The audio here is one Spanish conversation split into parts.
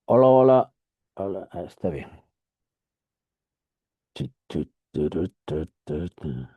Hola, hola, hola, está bien. Tu, tu, turu, tu, tu, tu.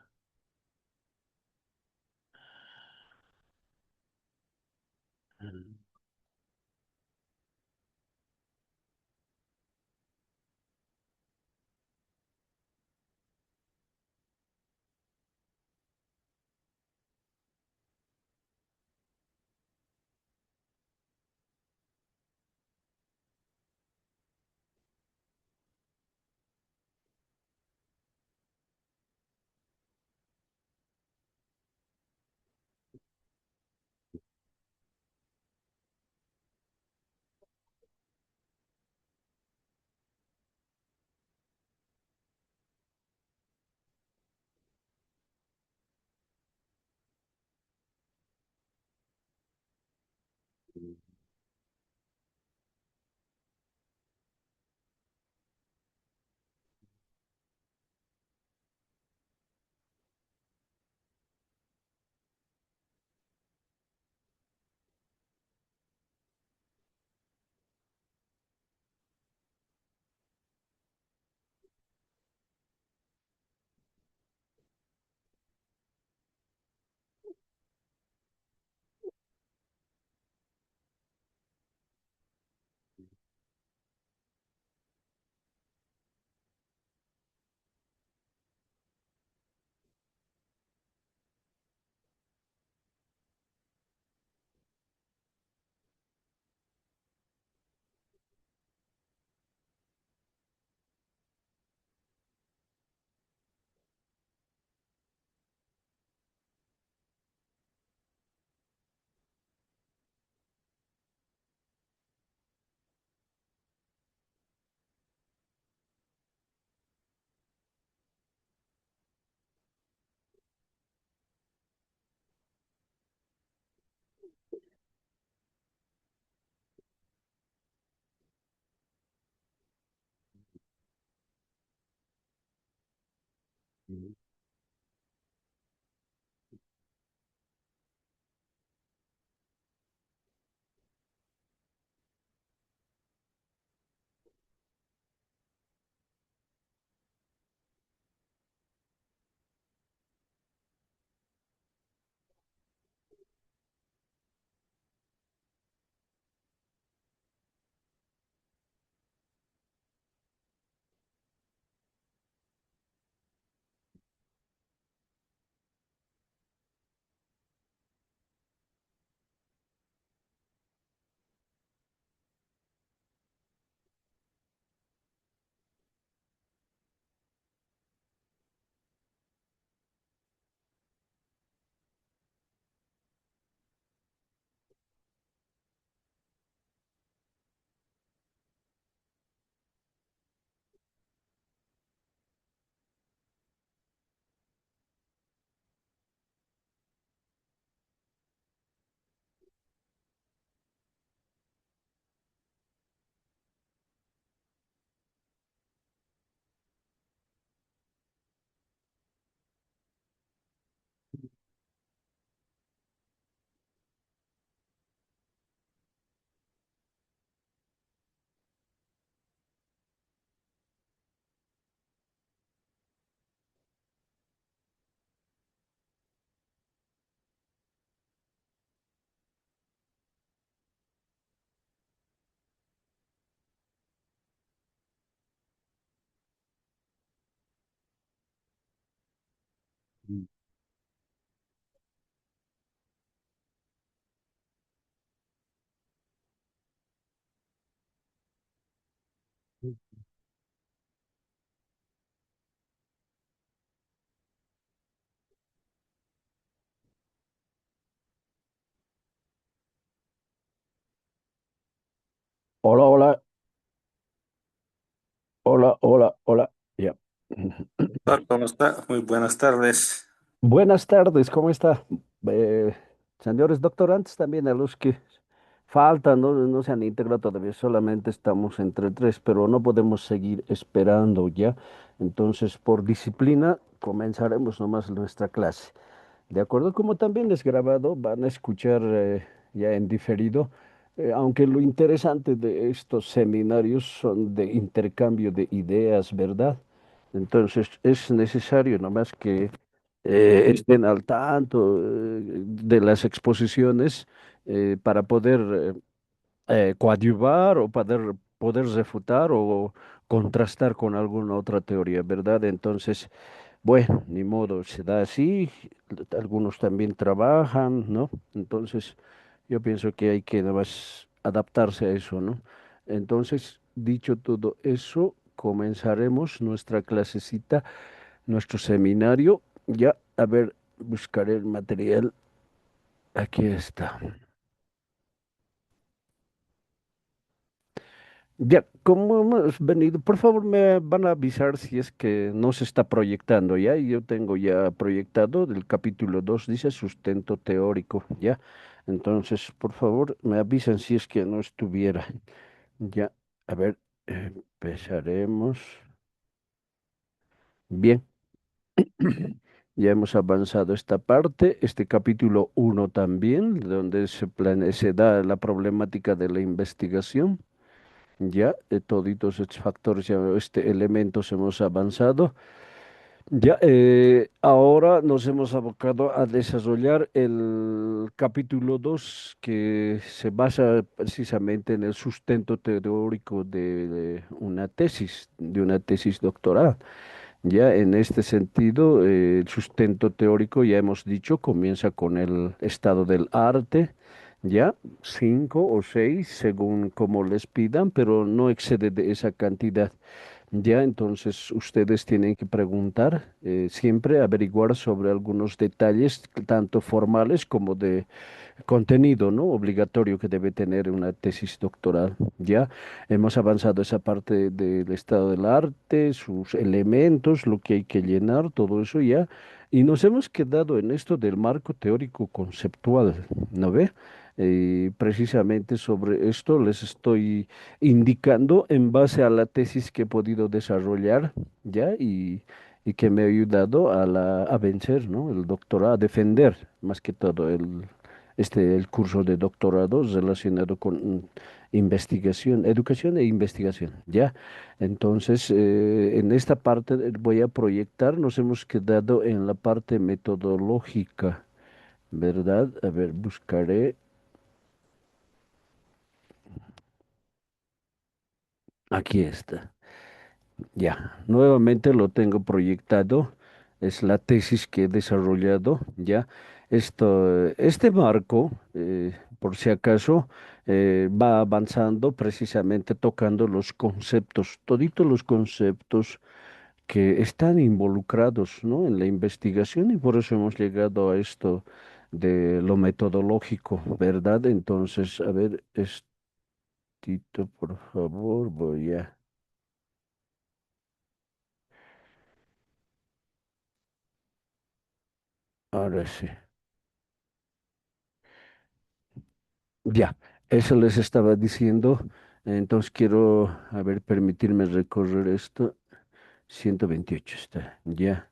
Hola, hola, hola, hola, hola. Ya. Tal, ¿cómo está? Muy buenas tardes. Buenas tardes, ¿cómo está? Eh, Señores doctorantes, también a los que faltan, no se han integrado todavía, solamente estamos entre tres, pero no podemos seguir esperando ya. Entonces, por disciplina, comenzaremos nomás nuestra clase. De acuerdo, como también es grabado, van a escuchar ya en diferido Aunque lo interesante de estos seminarios son de intercambio de ideas, ¿verdad? Entonces es necesario nomás que estén al tanto de las exposiciones para poder coadyuvar o poder refutar o contrastar con alguna otra teoría, ¿verdad? Entonces, bueno, ni modo, se da así, algunos también trabajan, ¿no? Entonces, yo pienso que hay que nada más adaptarse a eso, ¿no? Entonces, dicho todo eso, comenzaremos nuestra clasecita, nuestro seminario. Ya, a ver, buscaré el material. Aquí está. Ya, como hemos venido, por favor me van a avisar si es que no se está proyectando, ¿ya? Y yo tengo ya proyectado del capítulo 2 dice sustento teórico, ¿ya? Entonces, por favor, me avisan si es que no estuviera. Ya, a ver, empezaremos. Bien, ya hemos avanzado esta parte, este capítulo uno también, donde se da la problemática de la investigación. Ya, toditos estos factores, ya, elementos hemos avanzado. Ya, ahora nos hemos abocado a desarrollar el capítulo 2 que se basa precisamente en el sustento teórico de una tesis doctoral. Ya en este sentido, el sustento teórico, ya hemos dicho, comienza con el estado del arte, ya, cinco o seis, según como les pidan, pero no excede de esa cantidad. Ya, entonces ustedes tienen que preguntar, siempre averiguar sobre algunos detalles, tanto formales como de contenido, ¿no? Obligatorio que debe tener una tesis doctoral. Ya hemos avanzado esa parte del estado del arte, sus elementos, lo que hay que llenar, todo eso ya. Y nos hemos quedado en esto del marco teórico conceptual, ¿no ve? Precisamente sobre esto les estoy indicando en base a la tesis que he podido desarrollar, ¿ya? Y que me ha ayudado a vencer, ¿no? El doctorado, a defender más que todo el curso de doctorado relacionado con investigación, educación e investigación, ¿ya? Entonces, en esta parte voy a proyectar, nos hemos quedado en la parte metodológica, ¿verdad? A ver, buscaré, aquí está. Ya, nuevamente lo tengo proyectado. Es la tesis que he desarrollado. Ya, este marco, por si acaso, va avanzando precisamente tocando los conceptos, toditos los conceptos que están involucrados, ¿no? En la investigación y por eso hemos llegado a esto de lo metodológico, ¿verdad? Entonces, a ver, por favor, voy a, ahora sí. Ya, eso les estaba diciendo. Entonces quiero, a ver, permitirme recorrer esto. 128 está, ya.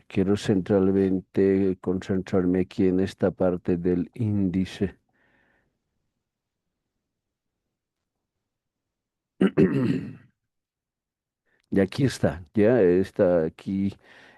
Quiero centralmente concentrarme aquí en esta parte del índice. Y aquí está, ya está aquí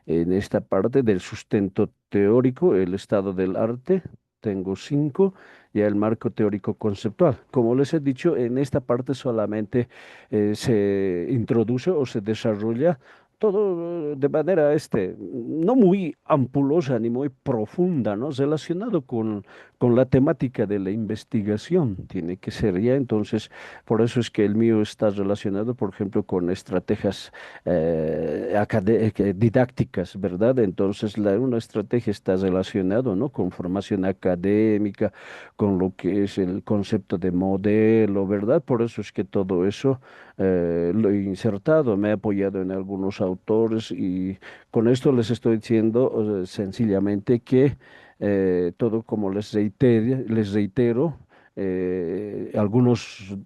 en esta parte del sustento teórico, el estado del arte. Tengo cinco, ya el marco teórico conceptual. Como les he dicho, en esta parte solamente se introduce o se desarrolla todo de manera no muy ampulosa ni muy profunda, ¿no? Relacionado con la temática de la investigación. Tiene que ser ya entonces. Por eso es que el mío está relacionado, por ejemplo, con estrategias didácticas, ¿verdad? Entonces, una estrategia está relacionado, ¿no? Con formación académica, con lo que es el concepto de modelo, ¿verdad? Por eso es que todo eso lo he insertado, me he apoyado en algunos autores y con esto les estoy diciendo sencillamente que todo como les reitero, algunos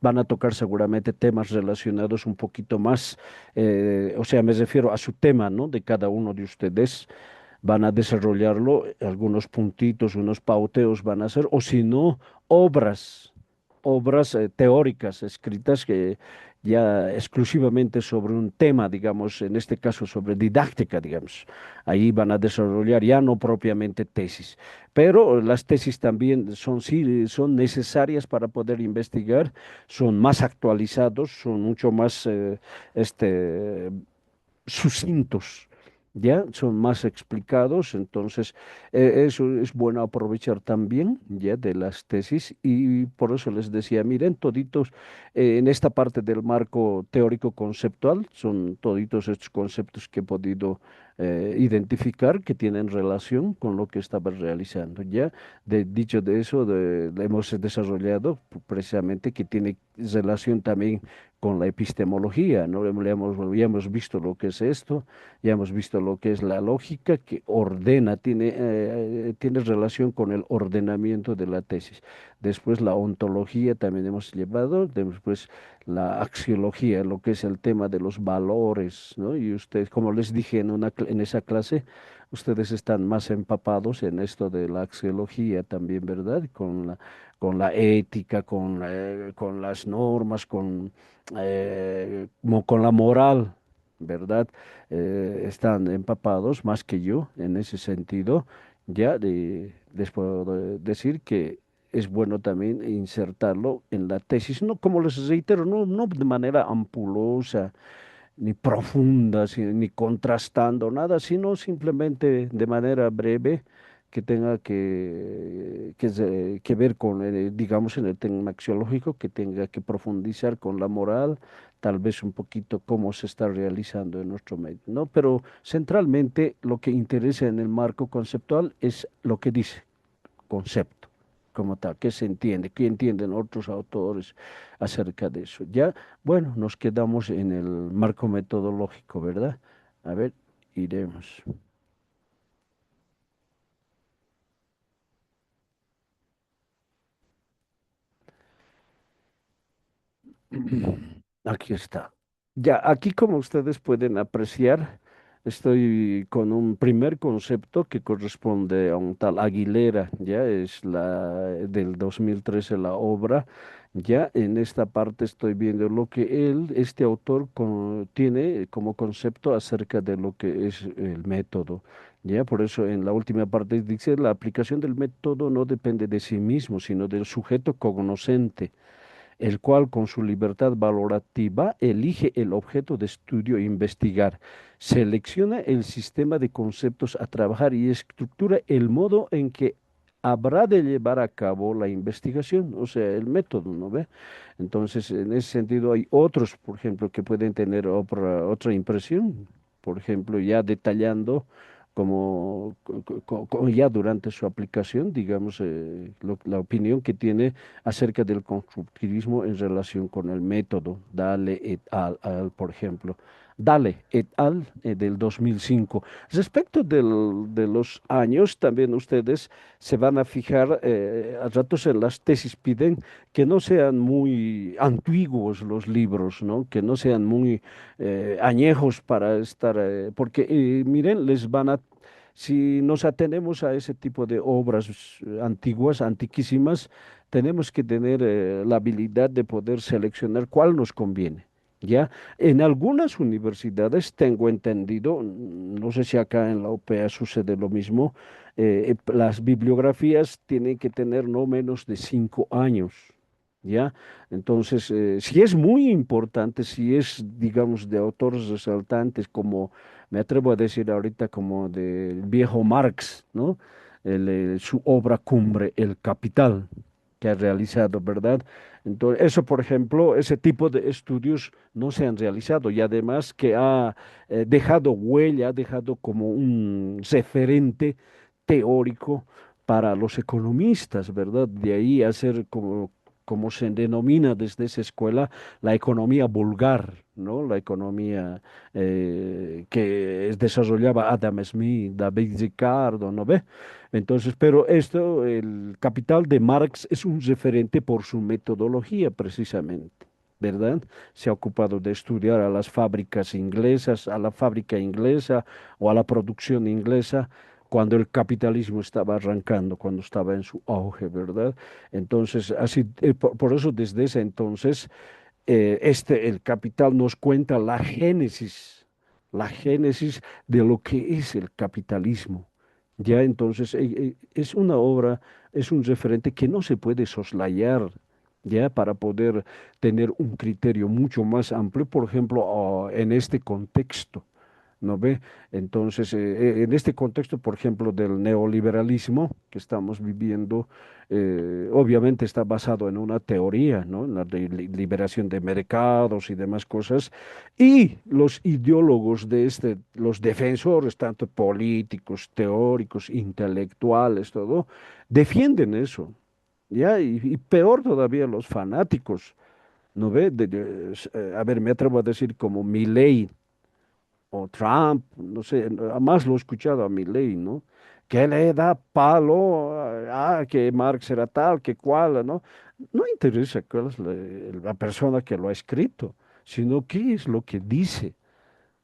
van a tocar seguramente temas relacionados un poquito más, o sea, me refiero a su tema, ¿no? De cada uno de ustedes. van a desarrollarlo, algunos puntitos, unos pauteos van a hacer, o si no, obras, obras teóricas escritas que ya exclusivamente sobre un tema, digamos, en este caso sobre didáctica, digamos. Ahí van a desarrollar ya no propiamente tesis, pero las tesis también son, sí, son necesarias para poder investigar, son más actualizados, son mucho más sucintos, ¿ya? Son más explicados, entonces eso es bueno aprovechar también, ¿ya? De las tesis y por eso les decía, miren, toditos en esta parte del marco teórico conceptual, son toditos estos conceptos que he podido identificar que tienen relación con lo que estaba realizando, ¿ya? Dicho de eso, hemos desarrollado precisamente que tiene relación también con la epistemología, ¿no? Ya hemos visto lo que es esto, ya hemos visto lo que es la lógica que ordena, tiene relación con el ordenamiento de la tesis. Después la ontología también hemos llevado, después la axiología, lo que es el tema de los valores, ¿no? Y ustedes, como les dije en esa clase, ustedes están más empapados en esto de la axiología también, ¿verdad? Con la ética, con las normas, como con la moral, ¿verdad? Están empapados más que yo en ese sentido. Les puedo decir que es bueno también insertarlo en la tesis, no como les reitero, no de manera ampulosa, ni profunda, ni contrastando nada, sino simplemente de manera breve que tenga que ver con, digamos, en el tema axiológico, que tenga que profundizar con la moral, tal vez un poquito cómo se está realizando en nuestro medio, ¿no? Pero centralmente lo que interesa en el marco conceptual es lo que dice concepto como tal, qué se entiende, qué entienden otros autores acerca de eso. Ya, bueno, nos quedamos en el marco metodológico, ¿verdad? A ver, iremos. Aquí está. Ya, aquí como ustedes pueden apreciar, estoy con un primer concepto que corresponde a un tal Aguilera, ya es la del 2013 la obra. Ya en esta parte estoy viendo lo que este autor tiene como concepto acerca de lo que es el método. Ya, por eso en la última parte dice, la aplicación del método no depende de sí mismo, sino del sujeto cognoscente, el cual con su libertad valorativa elige el objeto de estudio e investigar, selecciona el sistema de conceptos a trabajar y estructura el modo en que habrá de llevar a cabo la investigación, o sea, el método, ¿no ve? Entonces, en ese sentido, hay otros, por ejemplo, que pueden tener otra impresión, por ejemplo, ya detallando ya durante su aplicación, digamos, la opinión que tiene acerca del constructivismo en relación con el método Dale et por ejemplo. Dale et al del 2005. Respecto de los años, también ustedes se van a fijar, a ratos en las tesis piden que no sean muy antiguos los libros, ¿no? Que no sean muy añejos para estar, porque miren, si nos atenemos a ese tipo de obras antiguas, antiquísimas, tenemos que tener la habilidad de poder seleccionar cuál nos conviene. ¿Ya? En algunas universidades tengo entendido, no sé si acá en la UPA sucede lo mismo, las bibliografías tienen que tener no menos de 5 años. ¿Ya? Entonces, si es muy importante, si es, digamos, de autores resaltantes, como me atrevo a decir ahorita, como del viejo Marx, ¿no? Su obra cumbre, El Capital, que ha realizado, ¿verdad? Entonces, eso, por ejemplo, ese tipo de estudios no se han realizado y además que ha dejado huella, ha dejado como un referente teórico para los economistas, ¿verdad? De ahí hacer como se denomina desde esa escuela, la economía vulgar, ¿no? La economía que desarrollaba Adam Smith, David Ricardo, ¿no ve? Entonces, pero esto, el Capital de Marx es un referente por su metodología, precisamente. ¿verdad? Se ha ocupado de estudiar a las fábricas inglesas, a la fábrica inglesa o a la producción inglesa, cuando el capitalismo estaba arrancando, cuando estaba en su auge, ¿verdad? Entonces, así, por eso desde ese entonces el capital nos cuenta la génesis de lo que es el capitalismo. Ya entonces es una obra, es un referente que no se puede soslayar, ya para poder tener un criterio mucho más amplio, por ejemplo, en este contexto. ¿No ve? Entonces, en este contexto, por ejemplo, del neoliberalismo que estamos viviendo, obviamente está basado en una teoría, ¿no? En la de liberación de mercados y demás cosas, y los ideólogos de los defensores, tanto políticos, teóricos, intelectuales, todo, defienden eso, ¿ya? Y peor todavía los fanáticos, ¿no ve? A ver, me atrevo a decir como Milei o Trump, no sé, más lo he escuchado a Milei, ¿no? Que le da palo, que Marx era tal, que cual, ¿no? No interesa cuál es la persona que lo ha escrito, sino qué es lo que dice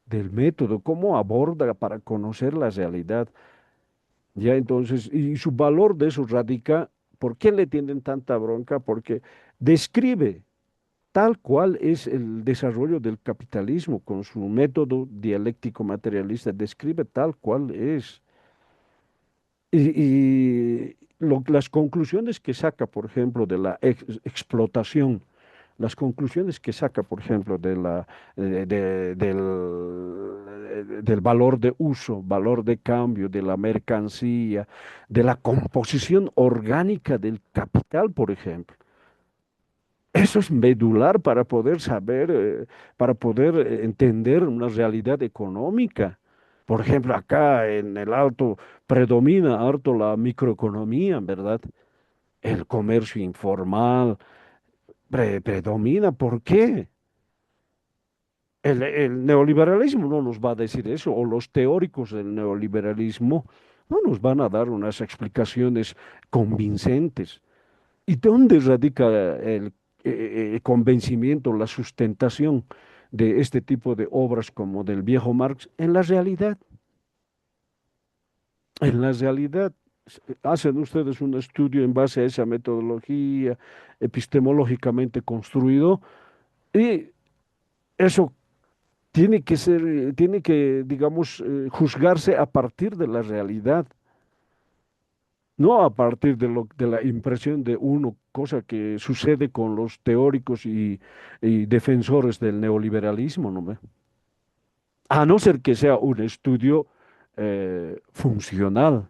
del método, cómo aborda para conocer la realidad. Ya entonces, y su valor de eso radica, ¿por qué le tienen tanta bronca? Porque describe tal cual es el desarrollo del capitalismo con su método dialéctico materialista, describe tal cual es. Las conclusiones que saca, por ejemplo, de la explotación, las conclusiones que saca, por ejemplo, del valor de uso, valor de cambio, de la mercancía, de la composición orgánica del capital, por ejemplo. Eso es medular para poder saber, para poder entender una realidad económica. Por ejemplo, acá en el Alto predomina harto la microeconomía, ¿verdad? El comercio informal predomina. ¿Por qué? El neoliberalismo no nos va a decir eso, o los teóricos del neoliberalismo no nos van a dar unas explicaciones convincentes. ¿Y dónde radica convencimiento, la sustentación de este tipo de obras como del viejo Marx? En la realidad. En la realidad, hacen ustedes un estudio en base a esa metodología epistemológicamente construido y eso tiene que, digamos, juzgarse a partir de la realidad. No a partir de la impresión de uno, cosa que sucede con los teóricos y defensores del neoliberalismo, ¿no ve? A no ser que sea un estudio funcional,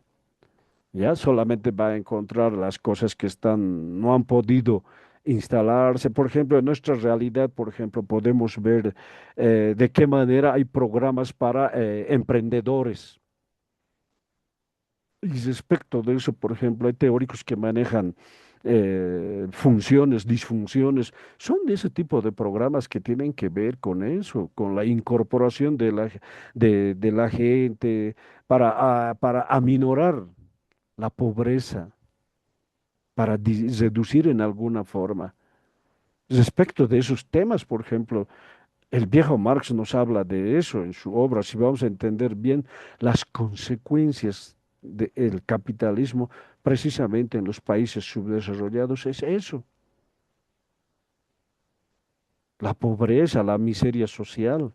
¿ya? Solamente va a encontrar las cosas que no han podido instalarse. Por ejemplo, en nuestra realidad, por ejemplo, podemos ver de qué manera hay programas para emprendedores. Y respecto de eso, por ejemplo, hay teóricos que manejan funciones, disfunciones. Son de ese tipo de programas que tienen que ver con eso, con la incorporación de la gente para aminorar la pobreza, para reducir en alguna forma. Respecto de esos temas, por ejemplo, el viejo Marx nos habla de eso en su obra. Si vamos a entender bien las consecuencias del capitalismo, precisamente en los países subdesarrollados, es eso, la pobreza, la miseria social.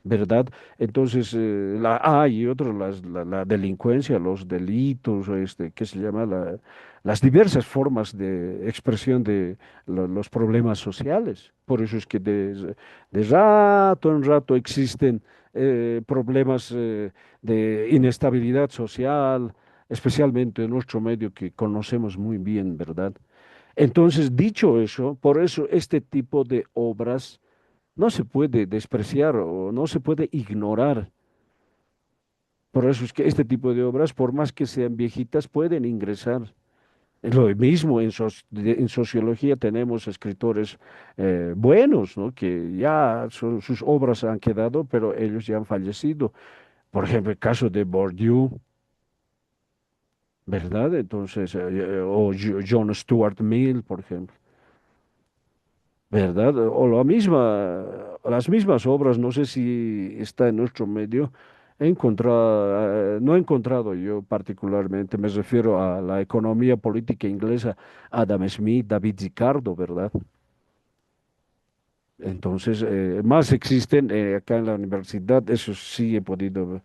¿Verdad? Entonces, y otro, la delincuencia, los delitos, ¿qué se llama? Las diversas formas de expresión de los problemas sociales. Por eso es que de rato en rato existen problemas de inestabilidad social, especialmente en nuestro medio que conocemos muy bien, ¿verdad? Entonces, dicho eso, por eso este tipo de obras no se puede despreciar o no se puede ignorar. Por eso es que este tipo de obras, por más que sean viejitas, pueden ingresar. Es lo mismo en sociología tenemos escritores buenos, ¿no? Que ya sus obras han quedado, pero ellos ya han fallecido. Por ejemplo, el caso de Bourdieu, ¿verdad? Entonces, o John Stuart Mill, por ejemplo. ¿verdad? O la misma, las mismas obras, no sé si está en nuestro medio. No he encontrado yo particularmente, me refiero a la economía política inglesa, Adam Smith, David Ricardo, ¿verdad? Entonces, más existen acá en la universidad, eso sí he podido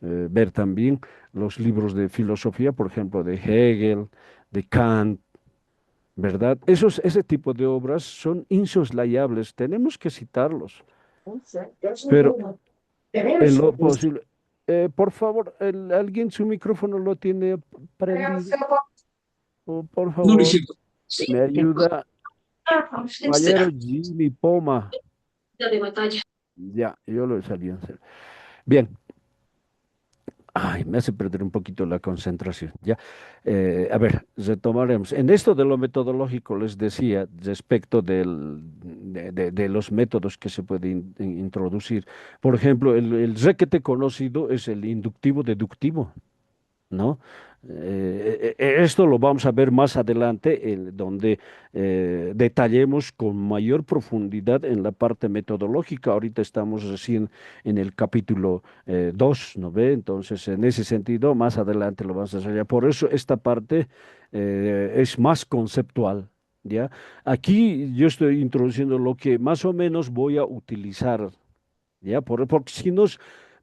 ver también, los libros de filosofía, por ejemplo, de Hegel, de Kant, ¿verdad? Ese tipo de obras son insoslayables, tenemos que citarlos, pero en lo posible. Por favor, ¿alguien su micrófono lo tiene prendido? O, por favor, me ayuda, caballero Jimmy Poma. Ya, yo lo salí a hacer. Bien. Ay, me hace perder un poquito la concentración. Ya, a ver, retomaremos. En esto de lo metodológico les decía respecto de los métodos que se pueden introducir. Por ejemplo, el requete conocido es el inductivo deductivo. ¿No? Esto lo vamos a ver más adelante, donde detallemos con mayor profundidad en la parte metodológica. Ahorita estamos recién en el capítulo 2, ¿no ve? Entonces, en ese sentido, más adelante lo vamos a desarrollar. Por eso esta parte es más conceptual. ¿Ya? Aquí yo estoy introduciendo lo que más o menos voy a utilizar, ¿ya? Porque si nos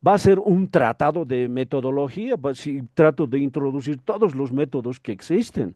va a ser un tratado de metodología, si trato de introducir todos los métodos que existen.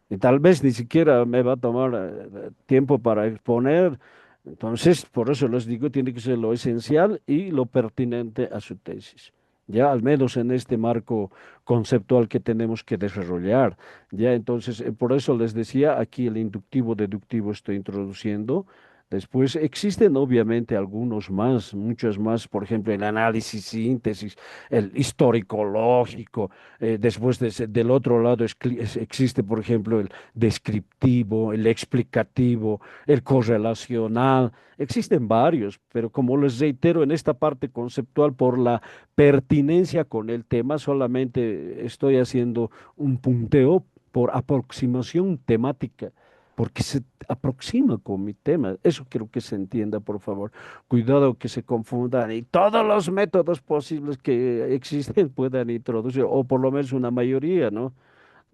Y tal vez ni siquiera me va a tomar tiempo para exponer. Entonces, por eso les digo, tiene que ser lo esencial y lo pertinente a su tesis. Ya, al menos en este marco conceptual que tenemos que desarrollar. Ya, entonces, por eso les decía, aquí el inductivo deductivo estoy introduciendo. Después existen obviamente algunos más, muchos más, por ejemplo, el análisis síntesis, el histórico-lógico, después del otro lado existe, por ejemplo, el descriptivo, el explicativo, el correlacional. Existen varios, pero como les reitero, en esta parte conceptual, por la pertinencia con el tema, solamente estoy haciendo un punteo por aproximación temática, porque se aproxima con mi tema. Eso quiero que se entienda, por favor. Cuidado que se confundan y todos los métodos posibles que existen puedan introducir, o por lo menos una mayoría, ¿no?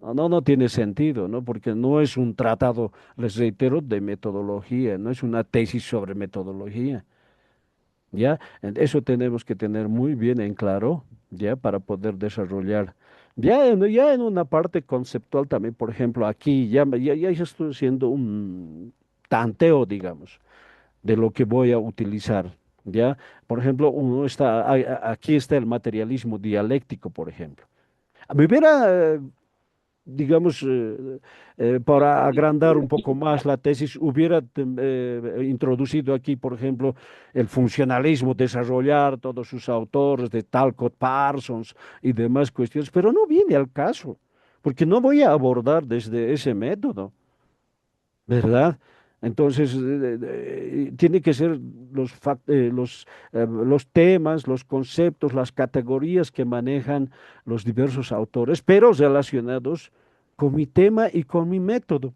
No tiene sentido, ¿no? Porque no es un tratado, les reitero, de metodología, no es una tesis sobre metodología, ¿ya? Eso tenemos que tener muy bien en claro, ¿ya? Para poder desarrollar. Ya en una parte conceptual también, por ejemplo, aquí ya estoy haciendo un tanteo, digamos, de lo que voy a utilizar, ¿ya? Por ejemplo, aquí está el materialismo dialéctico, por ejemplo. Me hubiera digamos, para agrandar un poco más la tesis, hubiera introducido aquí, por ejemplo, el funcionalismo, desarrollar todos sus autores de Talcott Parsons y demás cuestiones, pero no viene al caso, porque no voy a abordar desde ese método, ¿verdad? Entonces, tiene que ser los temas, los conceptos, las categorías que manejan los diversos autores, pero relacionados con mi tema y con mi método.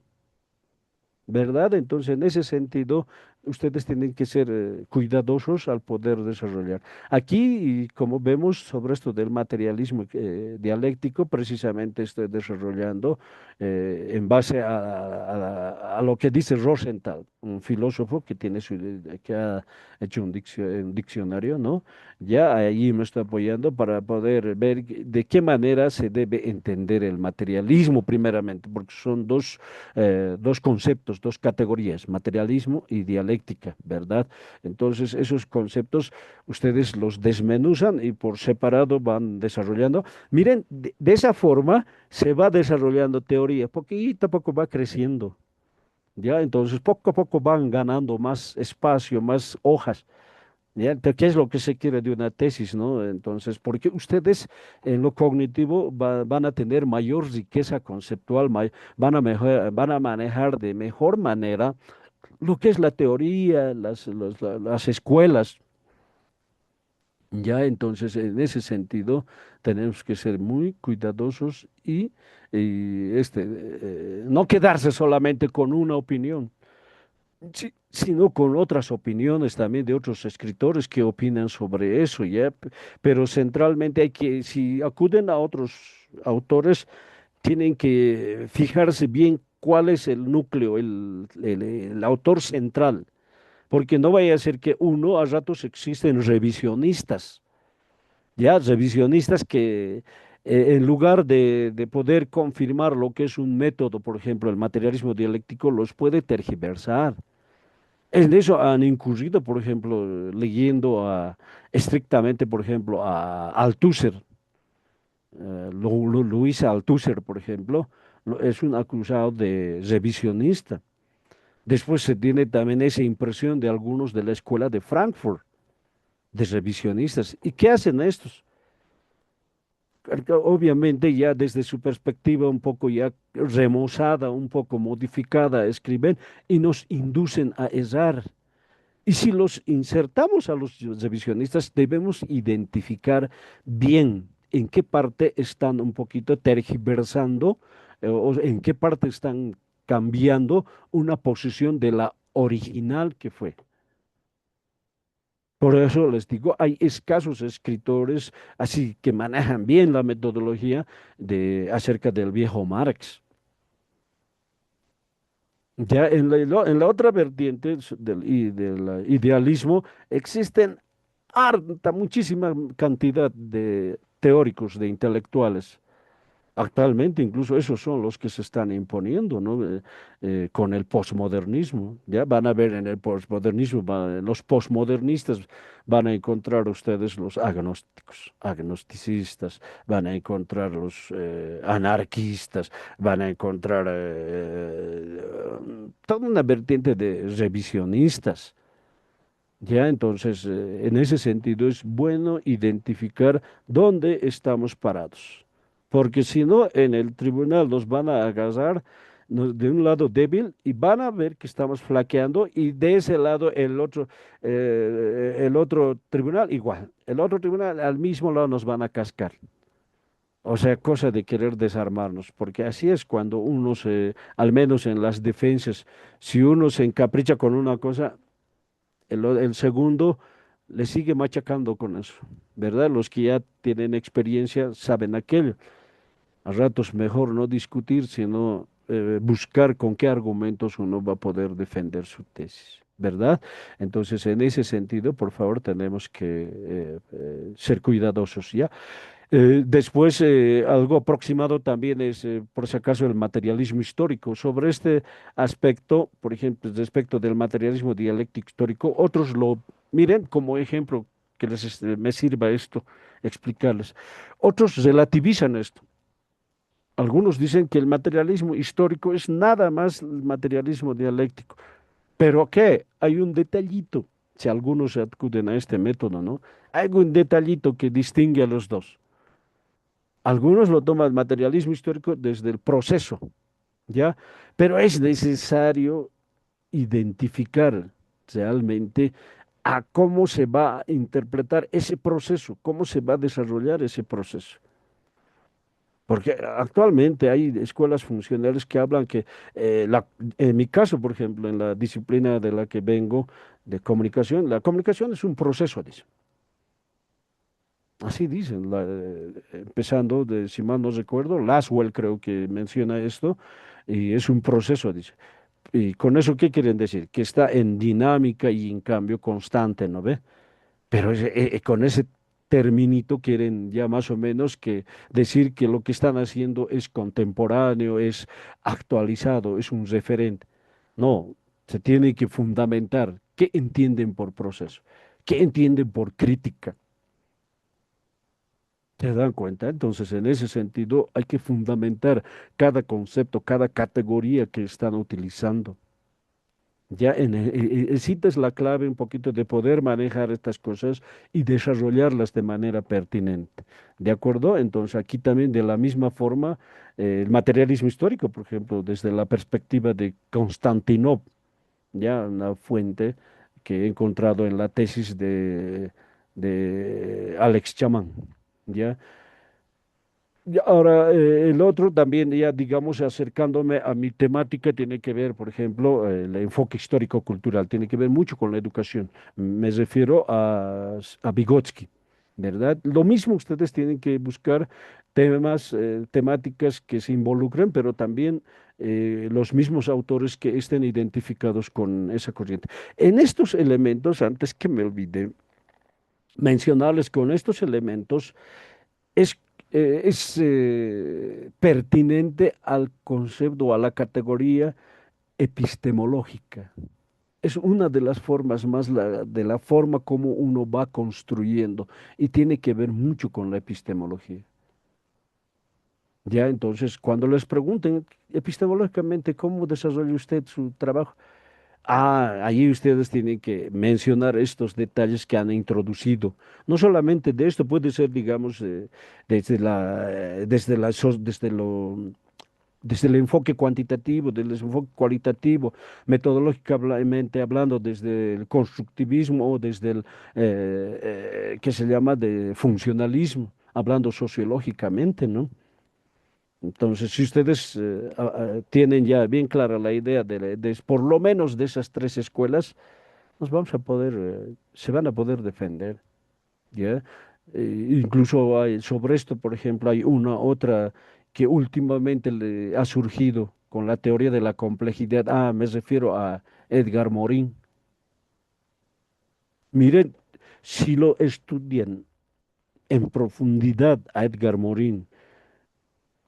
¿Verdad? Entonces, en ese sentido, ustedes tienen que ser cuidadosos al poder desarrollar. Aquí, y como vemos sobre esto del materialismo dialéctico, precisamente estoy desarrollando en base a lo que dice Rosenthal, un filósofo que que ha hecho un diccionario, ¿no? Ya ahí me estoy apoyando para poder ver de qué manera se debe entender el materialismo, primeramente, porque son dos conceptos, dos categorías, materialismo y dialéctica, ¿verdad? Entonces, esos conceptos ustedes los desmenuzan y por separado van desarrollando. Miren, de esa forma se va desarrollando teoría, poquito a poco va creciendo. ¿Ya? Entonces, poco a poco van ganando más espacio, más hojas. ¿Ya? ¿Qué es lo que se quiere de una tesis, no? Entonces, porque ustedes en lo cognitivo van a tener mayor riqueza conceptual, van a manejar de mejor manera lo que es la teoría, las escuelas. Ya, entonces, en ese sentido, tenemos que ser muy cuidadosos y no quedarse solamente con una opinión. Sí, sino con otras opiniones también de otros escritores que opinan sobre eso, ¿ya? Pero centralmente hay que, si acuden a otros autores, tienen que fijarse bien cuál es el núcleo, el autor central, porque no vaya a ser que uno, a ratos existen revisionistas, ¿ya? Revisionistas que en lugar de poder confirmar lo que es un método, por ejemplo, el materialismo dialéctico, los puede tergiversar. En eso han incurrido, por ejemplo, leyendo estrictamente, por ejemplo, a Althusser, Luis Althusser, por ejemplo, es un acusado de revisionista. Después se tiene también esa impresión de algunos de la escuela de Frankfurt, de revisionistas. ¿Y qué hacen estos? Obviamente ya desde su perspectiva un poco ya remozada, un poco modificada, escriben y nos inducen a errar. Y si los insertamos a los revisionistas, debemos identificar bien en qué parte están un poquito tergiversando o en qué parte están cambiando una posición de la original que fue. Por eso les digo, hay escasos escritores así que manejan bien la metodología acerca del viejo Marx. Ya en la otra vertiente del idealismo existen muchísima cantidad de teóricos, de intelectuales. Actualmente incluso esos son los que se están imponiendo, ¿no? Con el posmodernismo. Ya van a ver en el posmodernismo, en los posmodernistas van a encontrar ustedes los agnósticos, agnosticistas, van a encontrar los anarquistas, van a encontrar toda una vertiente de revisionistas. Ya, entonces, en ese sentido es bueno identificar dónde estamos parados, porque si no, en el tribunal nos van a agarrar de un lado débil y van a ver que estamos flaqueando y de ese lado el otro tribunal igual, el otro tribunal al mismo lado nos van a cascar. O sea, cosa de querer desarmarnos, porque así es cuando uno al menos en las defensas, si uno se encapricha con una cosa, el segundo le sigue machacando con eso, ¿verdad? Los que ya tienen experiencia saben aquello. A ratos mejor no discutir, sino buscar con qué argumentos uno va a poder defender su tesis, ¿verdad? Entonces, en ese sentido, por favor, tenemos que ser cuidadosos, ¿ya? Después, algo aproximado también es, por si acaso, el materialismo histórico. Sobre este aspecto, por ejemplo, respecto del materialismo dialéctico histórico, otros lo miren como ejemplo que me sirva esto explicarles. Otros relativizan esto. Algunos dicen que el materialismo histórico es nada más el materialismo dialéctico. ¿Pero qué? Hay un detallito, si algunos acuden a este método, ¿no? Hay un detallito que distingue a los dos. Algunos lo toman materialismo histórico desde el proceso, ¿ya? Pero es necesario identificar realmente a cómo se va a interpretar ese proceso, cómo se va a desarrollar ese proceso. Porque actualmente hay escuelas funcionales que hablan que, en mi caso, por ejemplo, en la disciplina de la que vengo, de comunicación, la comunicación es un proceso, dice. Así dicen, empezando de, si mal no recuerdo, Laswell creo que menciona esto, y es un proceso, dice. ¿Y con eso qué quieren decir? Que está en dinámica y en cambio constante, ¿no ve? Pero con ese terminito quieren ya más o menos que decir que lo que están haciendo es contemporáneo, es actualizado, es un referente. No, se tiene que fundamentar qué entienden por proceso, qué entienden por crítica. ¿Se dan cuenta? Entonces, en ese sentido, hay que fundamentar cada concepto, cada categoría que están utilizando. Ya el CIT es la clave un poquito de poder manejar estas cosas y desarrollarlas de manera pertinente. ¿De acuerdo? Entonces, aquí también de la misma forma, el materialismo histórico, por ejemplo, desde la perspectiva de Constantinop, ya una fuente que he encontrado en la tesis de Alex Chaman, ¿ya? Y ahora, el otro también, ya digamos, acercándome a mi temática, tiene que ver, por ejemplo, el enfoque histórico-cultural, tiene que ver mucho con la educación. Me refiero a Vygotsky, ¿verdad? Lo mismo ustedes tienen que buscar temas, temáticas que se involucren, pero también los mismos autores que estén identificados con esa corriente. En estos elementos, antes que me olvide, mencionarles con estos elementos es, pertinente al concepto, a la categoría epistemológica. Es una de las formas más, de la forma como uno va construyendo y tiene que ver mucho con la epistemología. Ya, entonces, cuando les pregunten epistemológicamente cómo desarrolla usted su trabajo, ahí ustedes tienen que mencionar estos detalles que han introducido. No solamente de esto, puede ser, digamos, desde el enfoque cuantitativo, del enfoque cualitativo, metodológicamente hablando, desde el constructivismo o desde el que se llama de funcionalismo, hablando sociológicamente, ¿no? Entonces, si ustedes tienen ya bien clara la idea por lo menos de esas tres escuelas, nos vamos a poder, se van a poder defender, ¿ya? Incluso sobre esto, por ejemplo, hay una otra que últimamente le ha surgido con la teoría de la complejidad. Me refiero a Edgar Morin. Miren, si lo estudian en profundidad a Edgar Morin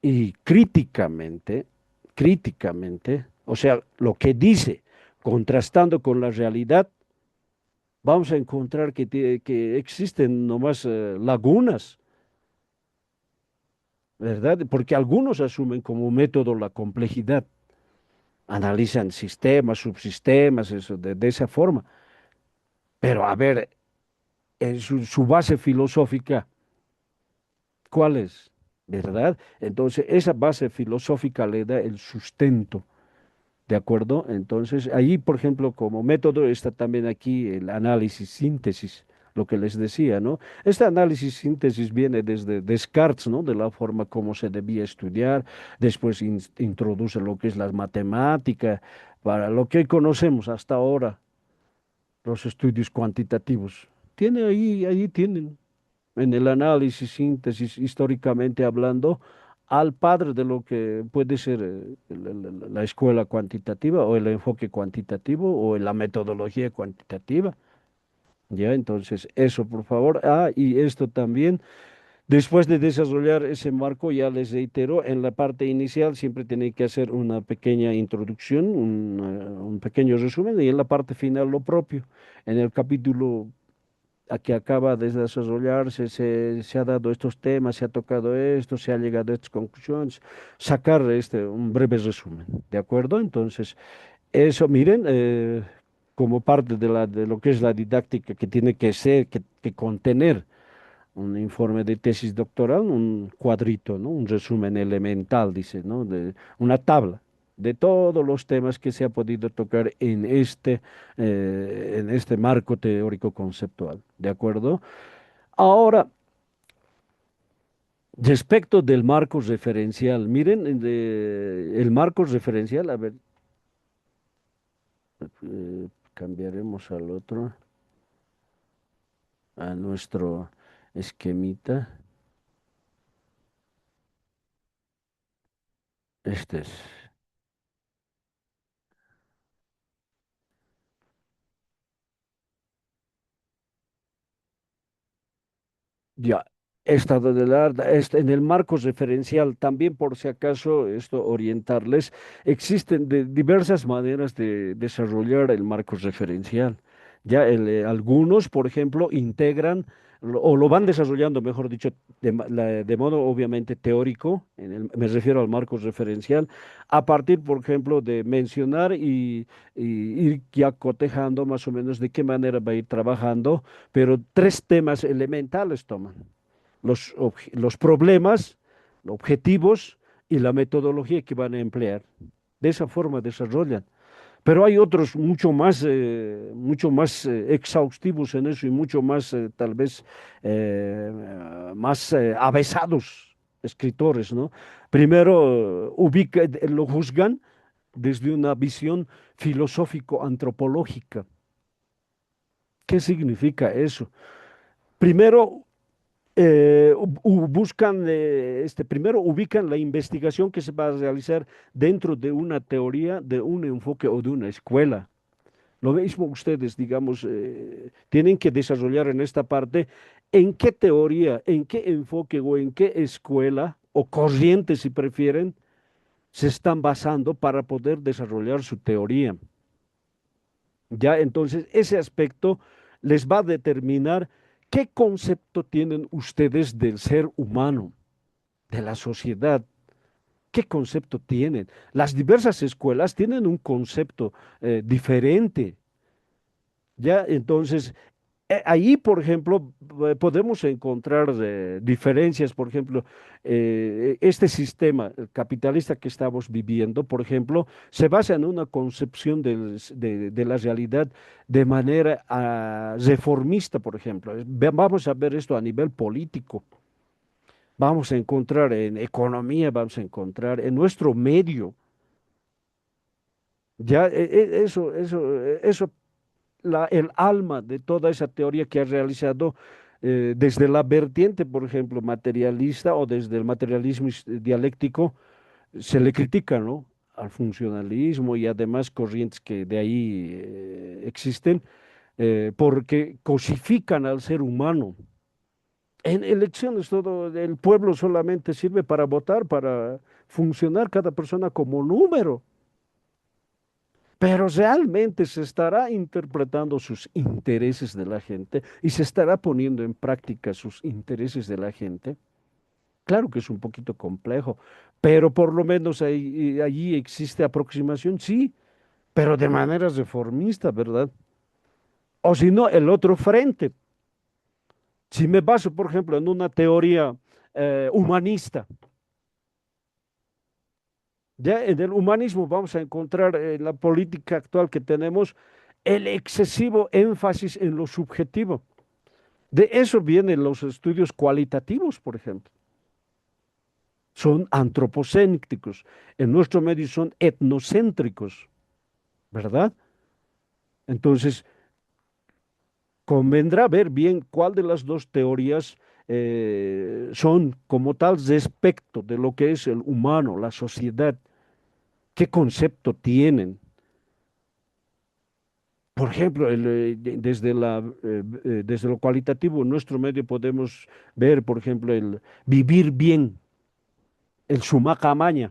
y críticamente, o sea, lo que dice, contrastando con la realidad, vamos a encontrar que existen nomás lagunas, ¿verdad? Porque algunos asumen como método la complejidad, analizan sistemas, subsistemas, eso, de esa forma. Pero a ver, en su base filosófica, ¿cuál es? ¿Verdad? Entonces, esa base filosófica le da el sustento. ¿De acuerdo? Entonces, ahí, por ejemplo, como método está también aquí el análisis síntesis, lo que les decía, ¿no? Este análisis síntesis viene desde Descartes, ¿no? De la forma como se debía estudiar, después introduce lo que es la matemática, para lo que conocemos hasta ahora, los estudios cuantitativos. Ahí tienen en el análisis, síntesis, históricamente hablando, al padre de lo que puede ser la escuela cuantitativa o el enfoque cuantitativo o la metodología cuantitativa. Ya, entonces, eso, por favor. Y esto también, después de desarrollar ese marco, ya les reitero, en la parte inicial siempre tiene que hacer una pequeña introducción, un pequeño resumen, y en la parte final lo propio. En el capítulo a que acaba de desarrollarse, se ha dado estos temas, se ha tocado esto, se ha llegado a estas conclusiones, sacar un breve resumen, ¿de acuerdo? Entonces, eso, miren, como parte de lo que es la didáctica que tiene que ser, que contener un informe de tesis doctoral, un cuadrito, ¿no? Un resumen elemental, dice, ¿no? De una tabla de todos los temas que se ha podido tocar en este marco teórico conceptual, ¿de acuerdo? Ahora, respecto del marco referencial, miren, el marco referencial, a ver, cambiaremos al otro, a nuestro esquemita. Este es. Ya, estado del arte, en el marco referencial, también por si acaso esto orientarles, existen diversas maneras de desarrollar el marco referencial. Ya algunos, por ejemplo, integran o lo van desarrollando, mejor dicho, de modo obviamente teórico, me refiero al marco referencial, a partir, por ejemplo, de mencionar y ir ya cotejando más o menos de qué manera va a ir trabajando, pero tres temas elementales toman: los problemas, los objetivos y la metodología que van a emplear. De esa forma desarrollan. Pero hay otros mucho más exhaustivos en eso y mucho más, tal vez, más avesados. escritores, ¿no? Primero lo juzgan desde una visión filosófico-antropológica. ¿Qué significa eso? Primero, buscan, primero ubican la investigación que se va a realizar dentro de una teoría, de un enfoque o de una escuela. Lo mismo ustedes, digamos, tienen que desarrollar en esta parte en qué teoría, en qué enfoque o en qué escuela o corriente, si prefieren, se están basando para poder desarrollar su teoría. Ya, entonces, ese aspecto les va a determinar qué concepto tienen ustedes del ser humano, de la sociedad. ¿Qué concepto tienen? Las diversas escuelas tienen un concepto diferente. Ya, entonces, ahí, por ejemplo, podemos encontrar diferencias, por ejemplo, este sistema capitalista que estamos viviendo, por ejemplo, se basa en una concepción de la realidad de manera reformista, por ejemplo. Vamos a ver esto a nivel político, vamos a encontrar en economía, vamos a encontrar en nuestro medio, ya eso el alma de toda esa teoría que ha realizado desde la vertiente, por ejemplo, materialista o desde el materialismo dialéctico, se le critica, ¿no? Al funcionalismo y además corrientes que de ahí existen, porque cosifican al ser humano. En elecciones todo el pueblo solamente sirve para votar, para funcionar cada persona como número. Pero realmente se estará interpretando sus intereses de la gente y se estará poniendo en práctica sus intereses de la gente. Claro que es un poquito complejo, pero por lo menos allí existe aproximación, sí, pero de manera reformista, ¿verdad? O si no, el otro frente. Si me baso, por ejemplo, en una teoría humanista, ya en el humanismo vamos a encontrar en la política actual que tenemos el excesivo énfasis en lo subjetivo. De eso vienen los estudios cualitativos, por ejemplo. Son antropocéntricos. En nuestro medio son etnocéntricos, ¿verdad? Entonces, convendrá ver bien cuál de las dos teorías son como tal respecto de lo que es el humano, la sociedad, qué concepto tienen. Por ejemplo, desde lo cualitativo, en nuestro medio podemos ver, por ejemplo, el vivir bien, el sumacamaña.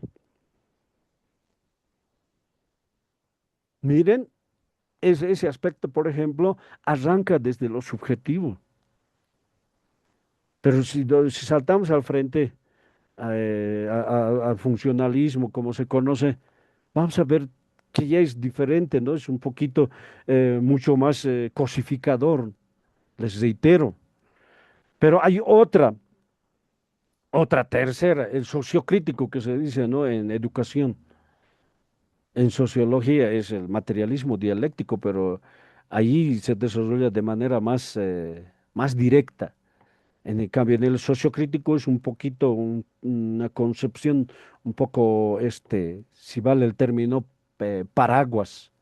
Miren, ese aspecto, por ejemplo, arranca desde lo subjetivo. Pero si saltamos al frente, al funcionalismo, como se conoce, vamos a ver que ya es diferente, ¿no? Es un poquito mucho más cosificador, les reitero. Pero hay otra tercera, el sociocrítico que se dice, ¿no? En educación, en sociología es el materialismo dialéctico, pero allí se desarrolla de manera más directa. En el cambio, en el sociocrítico es un poquito una concepción un poco, si vale el término, paraguas,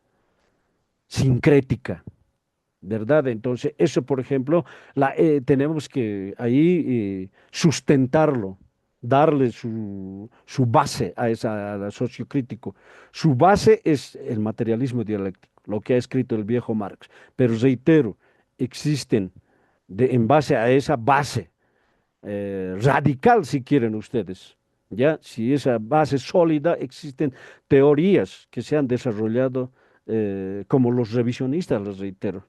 sincrética, ¿verdad? Entonces, eso, por ejemplo, tenemos que ahí sustentarlo, darle su base a sociocrítico. Su base es el materialismo dialéctico, lo que ha escrito el viejo Marx. Pero reitero, existen en base a esa base radical, si quieren ustedes. Ya, si esa base sólida, existen teorías que se han desarrollado como los revisionistas, les reitero,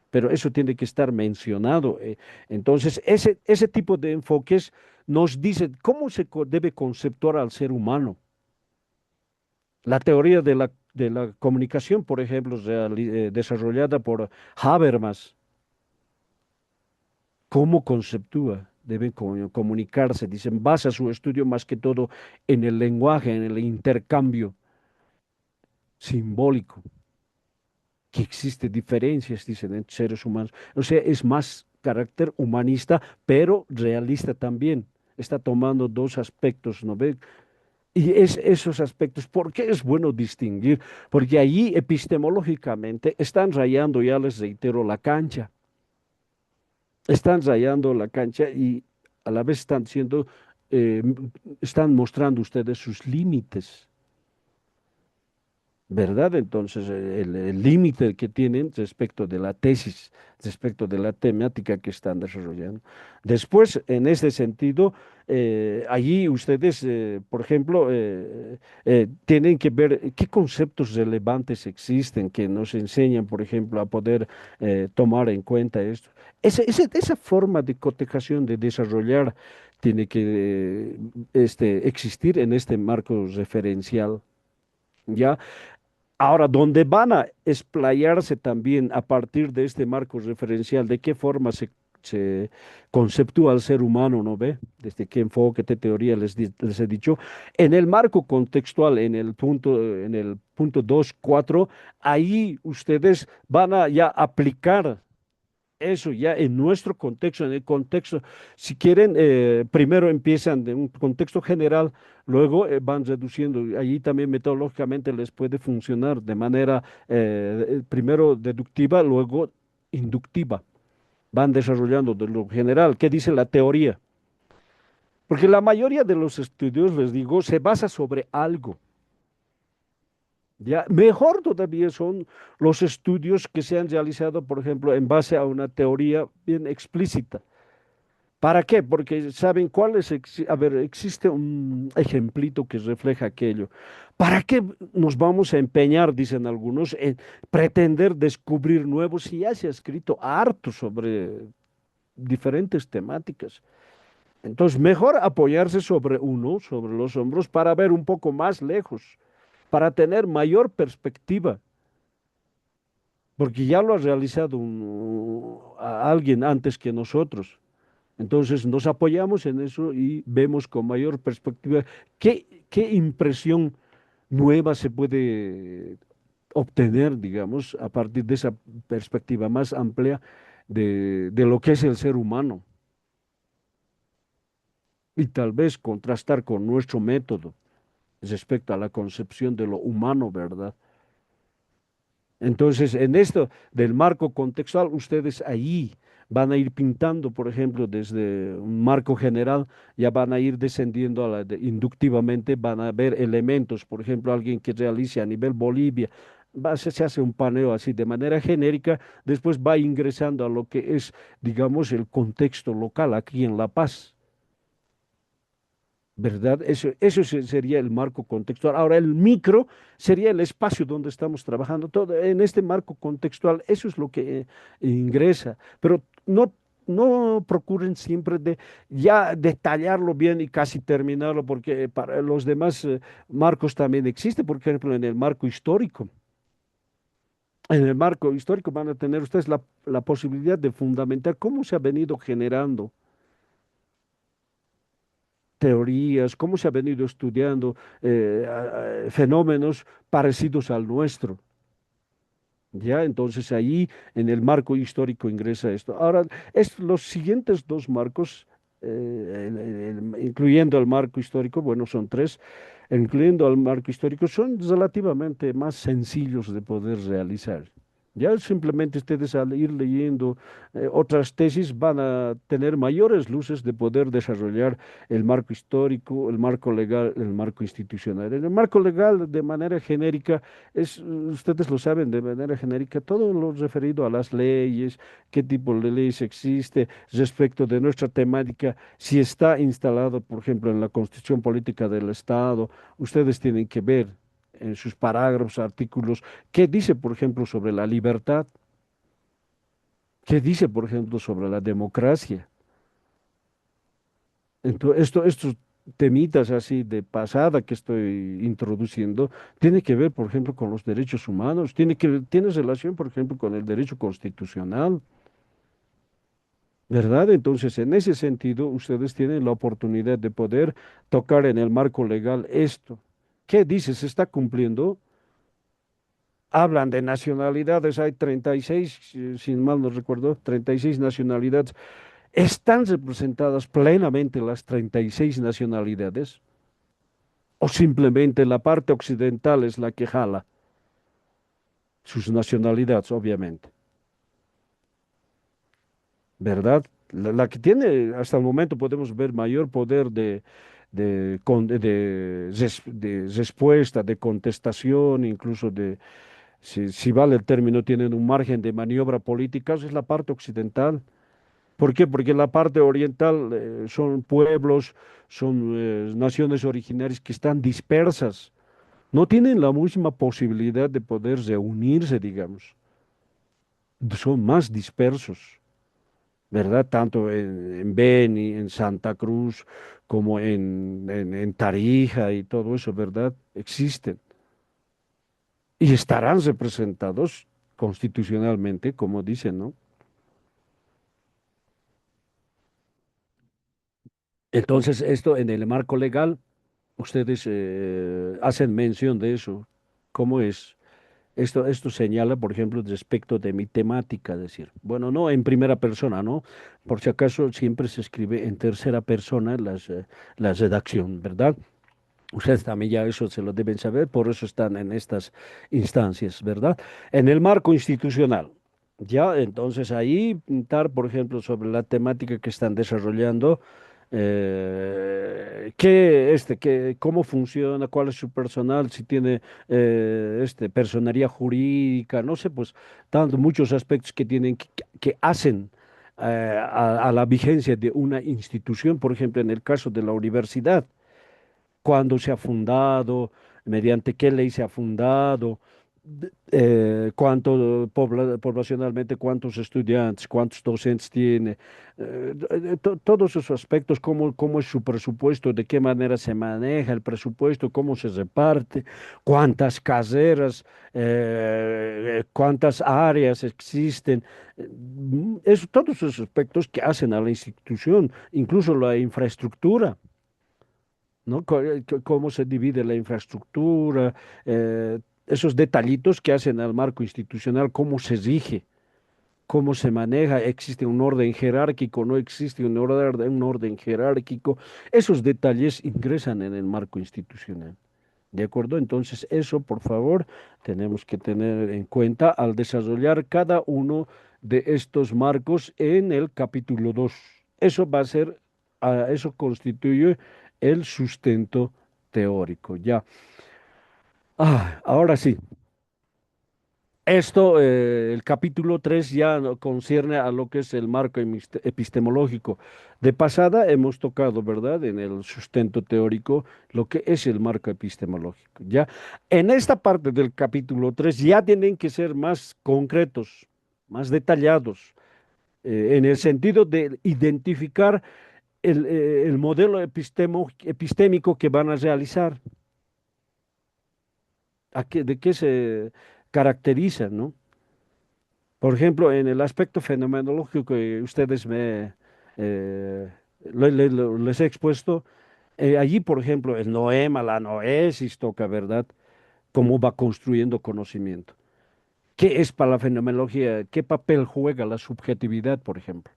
pero eso tiene que estar mencionado. Entonces, ese tipo de enfoques nos dice cómo debe conceptuar al ser humano. La teoría de la comunicación, por ejemplo, desarrollada por Habermas, cómo conceptúa, deben comunicarse, dicen, basa su estudio más que todo en el lenguaje, en el intercambio simbólico, que existe diferencias, dicen, entre seres humanos. O sea, es más carácter humanista, pero realista también. está tomando dos aspectos, ¿no ve? Y es esos aspectos, ¿por qué es bueno distinguir? Porque allí epistemológicamente están rayando, ya les reitero, la cancha. Están rayando la cancha y a la vez están siendo, eh, están mostrando ustedes sus límites. ¿Verdad? Entonces, el límite que tienen respecto de la tesis, respecto de la temática que están desarrollando. Después, en este sentido, allí ustedes, por ejemplo, tienen que ver qué conceptos relevantes existen que nos enseñan, por ejemplo, a poder tomar en cuenta esto. Esa forma de cotejación, de desarrollar, tiene que existir en este marco referencial. ¿Ya? Ahora, donde van a explayarse también a partir de este marco referencial, de qué forma se conceptúa al ser humano, ¿no ve? Desde qué enfoque, qué teoría les he dicho. En el marco contextual, en el punto 2.4, ahí ustedes van a ya aplicar eso ya en nuestro contexto, en el contexto, si quieren, primero empiezan de un contexto general, luego van reduciendo. Allí también metodológicamente les puede funcionar de manera primero deductiva, luego inductiva. Van desarrollando de lo general. ¿Qué dice la teoría? Porque la mayoría de los estudios, les digo, se basa sobre algo. Ya, mejor todavía son los estudios que se han realizado, por ejemplo, en base a una teoría bien explícita. ¿Para qué? Porque saben cuál es, a ver, existe un ejemplito que refleja aquello. ¿Para qué nos vamos a empeñar, dicen algunos, en pretender descubrir nuevos si ya se ha escrito harto sobre diferentes temáticas? Entonces, mejor apoyarse sobre uno, sobre los hombros, para ver un poco más lejos, para tener mayor perspectiva, porque ya lo ha realizado alguien antes que nosotros. Entonces nos apoyamos en eso y vemos con mayor perspectiva qué impresión nueva se puede obtener, digamos, a partir de esa perspectiva más amplia de lo que es el ser humano y tal vez contrastar con nuestro método respecto a la concepción de lo humano, ¿verdad? Entonces, en esto del marco contextual, ustedes ahí van a ir pintando, por ejemplo, desde un marco general, ya van a ir descendiendo inductivamente, van a ver elementos, por ejemplo, alguien que realice a nivel Bolivia, se hace un paneo así de manera genérica, después va ingresando a lo que es, digamos, el contexto local aquí en La Paz. ¿Verdad? Eso sería el marco contextual. Ahora, el micro sería el espacio donde estamos trabajando. Todo, en este marco contextual, eso es lo que ingresa. Pero no procuren siempre de ya detallarlo bien y casi terminarlo, porque para los demás marcos también existe, por ejemplo, en el marco histórico. En el marco histórico van a tener ustedes la posibilidad de fundamentar cómo se ha venido generando teorías, cómo se ha venido estudiando fenómenos parecidos al nuestro. Ya, entonces ahí en el marco histórico ingresa esto. Ahora, los siguientes dos marcos, incluyendo el marco histórico, bueno, son tres, incluyendo al marco histórico, son relativamente más sencillos de poder realizar. Ya simplemente ustedes al ir leyendo otras tesis van a tener mayores luces de poder desarrollar el marco histórico, el marco legal, el marco institucional. En el marco legal, de manera genérica, ustedes lo saben, de manera genérica, todo lo referido a las leyes, qué tipo de leyes existe respecto de nuestra temática, si está instalado, por ejemplo, en la Constitución Política del Estado, ustedes tienen que ver en sus parágrafos, artículos, qué dice, por ejemplo, sobre la libertad, qué dice, por ejemplo, sobre la democracia. Entonces, estos temitas así de pasada que estoy introduciendo, tiene que ver, por ejemplo, con los derechos humanos, tiene relación, por ejemplo, con el derecho constitucional, ¿verdad? Entonces, en ese sentido, ustedes tienen la oportunidad de poder tocar en el marco legal esto. ¿Qué dice? ¿Se está cumpliendo? Hablan de nacionalidades, hay 36, sin mal no recuerdo, 36 nacionalidades. ¿Están representadas plenamente las 36 nacionalidades? ¿O simplemente la parte occidental es la que jala sus nacionalidades, obviamente? ¿Verdad? La que tiene, hasta el momento podemos ver mayor poder de respuesta, de contestación, incluso si vale el término, tienen un margen de maniobra política, es la parte occidental. ¿Por qué? Porque la parte oriental son pueblos, son naciones originarias que están dispersas, no tienen la misma posibilidad de poder reunirse, digamos, son más dispersos. ¿Verdad? Tanto en Beni, en Santa Cruz, como en Tarija y todo eso, ¿verdad? Existen y estarán representados constitucionalmente, como dicen, ¿no? Entonces, esto en el marco legal, ustedes hacen mención de eso. ¿Cómo es? Esto señala, por ejemplo, respecto de mi temática, decir, bueno, no en primera persona, ¿no? Por si acaso siempre se escribe en tercera persona la redacción, ¿verdad? Ustedes también ya eso se lo deben saber, por eso están en estas instancias, ¿verdad? En el marco institucional, ya, entonces ahí pintar, por ejemplo, sobre la temática que están desarrollando, cómo funciona, cuál es su personal, si tiene personería jurídica, no sé, pues, tanto muchos aspectos que tienen que hacen a la vigencia de una institución, por ejemplo, en el caso de la universidad cuándo se ha fundado, mediante qué ley se ha fundado, poblacionalmente cuántos estudiantes, cuántos docentes tiene, todos esos aspectos, cómo es su presupuesto, de qué manera se maneja el presupuesto, cómo se reparte, cuántas carreras, cuántas áreas existen. Todos esos aspectos que hacen a la institución, incluso la infraestructura. ¿No? Cómo se divide la infraestructura, esos detallitos que hacen al marco institucional, cómo se rige, cómo se maneja, existe un orden jerárquico, no existe un orden jerárquico, esos detalles ingresan en el marco institucional. ¿De acuerdo? Entonces, eso, por favor, tenemos que tener en cuenta al desarrollar cada uno de estos marcos en el capítulo 2. Eso va a ser, eso constituye el sustento teórico. Ya. Ahora sí. Esto, el capítulo 3 ya no concierne a lo que es el marco epistemológico. De pasada hemos tocado, ¿verdad?, en el sustento teórico, lo que es el marco epistemológico. Ya, en esta parte del capítulo 3 ya tienen que ser más concretos, más detallados, en el sentido de identificar el modelo epistémico que van a realizar, de qué se caracteriza, ¿no? Por ejemplo, en el aspecto fenomenológico que ustedes eh, les he expuesto, allí, por ejemplo, el noema, la noesis toca, ¿verdad? Cómo va construyendo conocimiento. ¿Qué es para la fenomenología? ¿Qué papel juega la subjetividad, por ejemplo?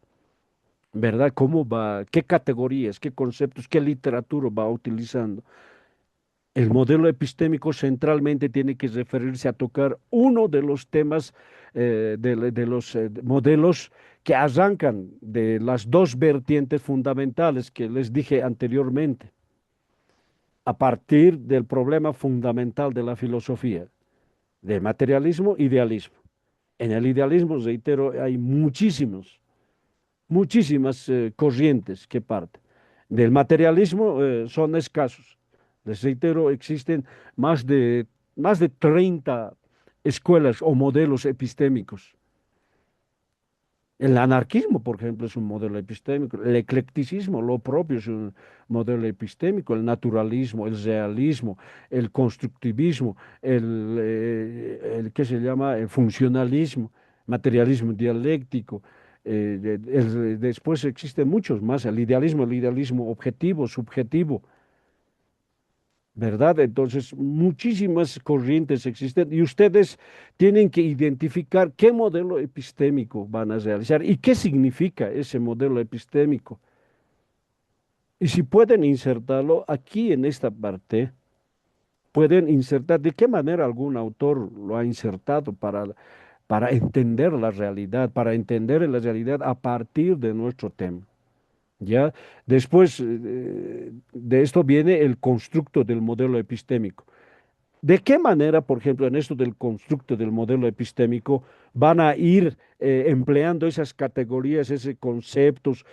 ¿Verdad? ¿Cómo va? ¿Qué categorías, qué conceptos, qué literatura va utilizando? El modelo epistémico centralmente tiene que referirse a tocar uno de los temas, de los modelos que arrancan de las dos vertientes fundamentales que les dije anteriormente, a partir del problema fundamental de la filosofía, de materialismo, idealismo. En el idealismo, reitero, hay muchísimas corrientes que parten. Del materialismo son escasos. Les reitero, existen más de, más de 30 escuelas o modelos epistémicos. El anarquismo, por ejemplo, es un modelo epistémico. El eclecticismo, lo propio, es un modelo epistémico. El naturalismo, el realismo, el constructivismo, ¿qué se llama? El funcionalismo, materialismo dialéctico. Después existen muchos más. El idealismo objetivo, subjetivo. ¿verdad? Entonces, muchísimas corrientes existen y ustedes tienen que identificar qué modelo epistémico van a realizar y qué significa ese modelo epistémico. Y si pueden insertarlo aquí en esta parte, pueden insertar de qué manera algún autor lo ha insertado para entender la realidad, para entender la realidad a partir de nuestro tema. ¿Ya? Después de esto viene el constructo del modelo epistémico. ¿De qué manera, por ejemplo, en esto del constructo del modelo epistémico, van a ir empleando esas categorías, esos conceptos,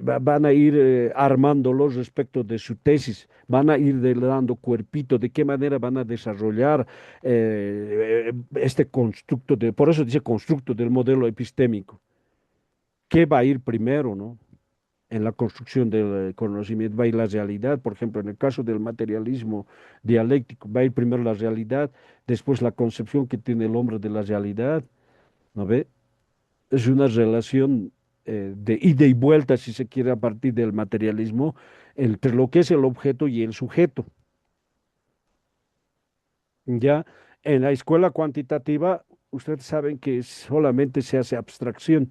van a ir armándolos respecto de su tesis, van a ir dando cuerpito, de qué manera van a desarrollar este constructo, por eso dice constructo del modelo epistémico? ¿Qué va a ir primero, no? En la construcción del conocimiento, va a ir la realidad, por ejemplo, en el caso del materialismo dialéctico, va a ir primero la realidad, después la concepción que tiene el hombre de la realidad, ¿no ve? Es una relación de ida y vuelta, si se quiere, a partir del materialismo, entre lo que es el objeto y el sujeto. Ya en la escuela cuantitativa, ustedes saben que solamente se hace abstracción.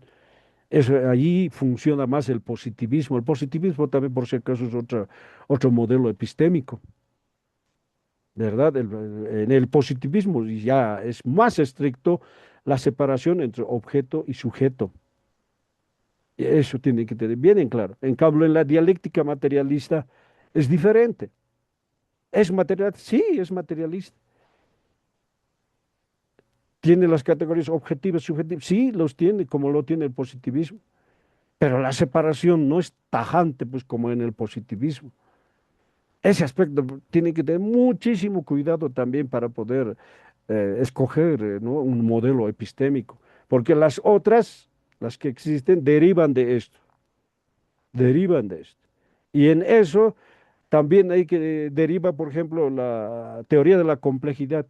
Allí funciona más el positivismo. El positivismo también, por si acaso, es otro modelo epistémico, ¿verdad? En el positivismo ya es más estricto la separación entre objeto y sujeto. Y eso tiene que tener bien en claro. En cambio, en la dialéctica materialista es diferente. ¿Es material? Sí, es materialista. ¿Tiene las categorías objetivas y subjetivas? Sí, los tiene, como lo tiene el positivismo. Pero la separación no es tajante, pues, como en el positivismo. Ese aspecto tiene que tener muchísimo cuidado también para poder escoger, ¿no? Un modelo epistémico, porque las otras, las que existen, derivan de esto. Y en eso también hay que deriva, por ejemplo, la teoría de la complejidad.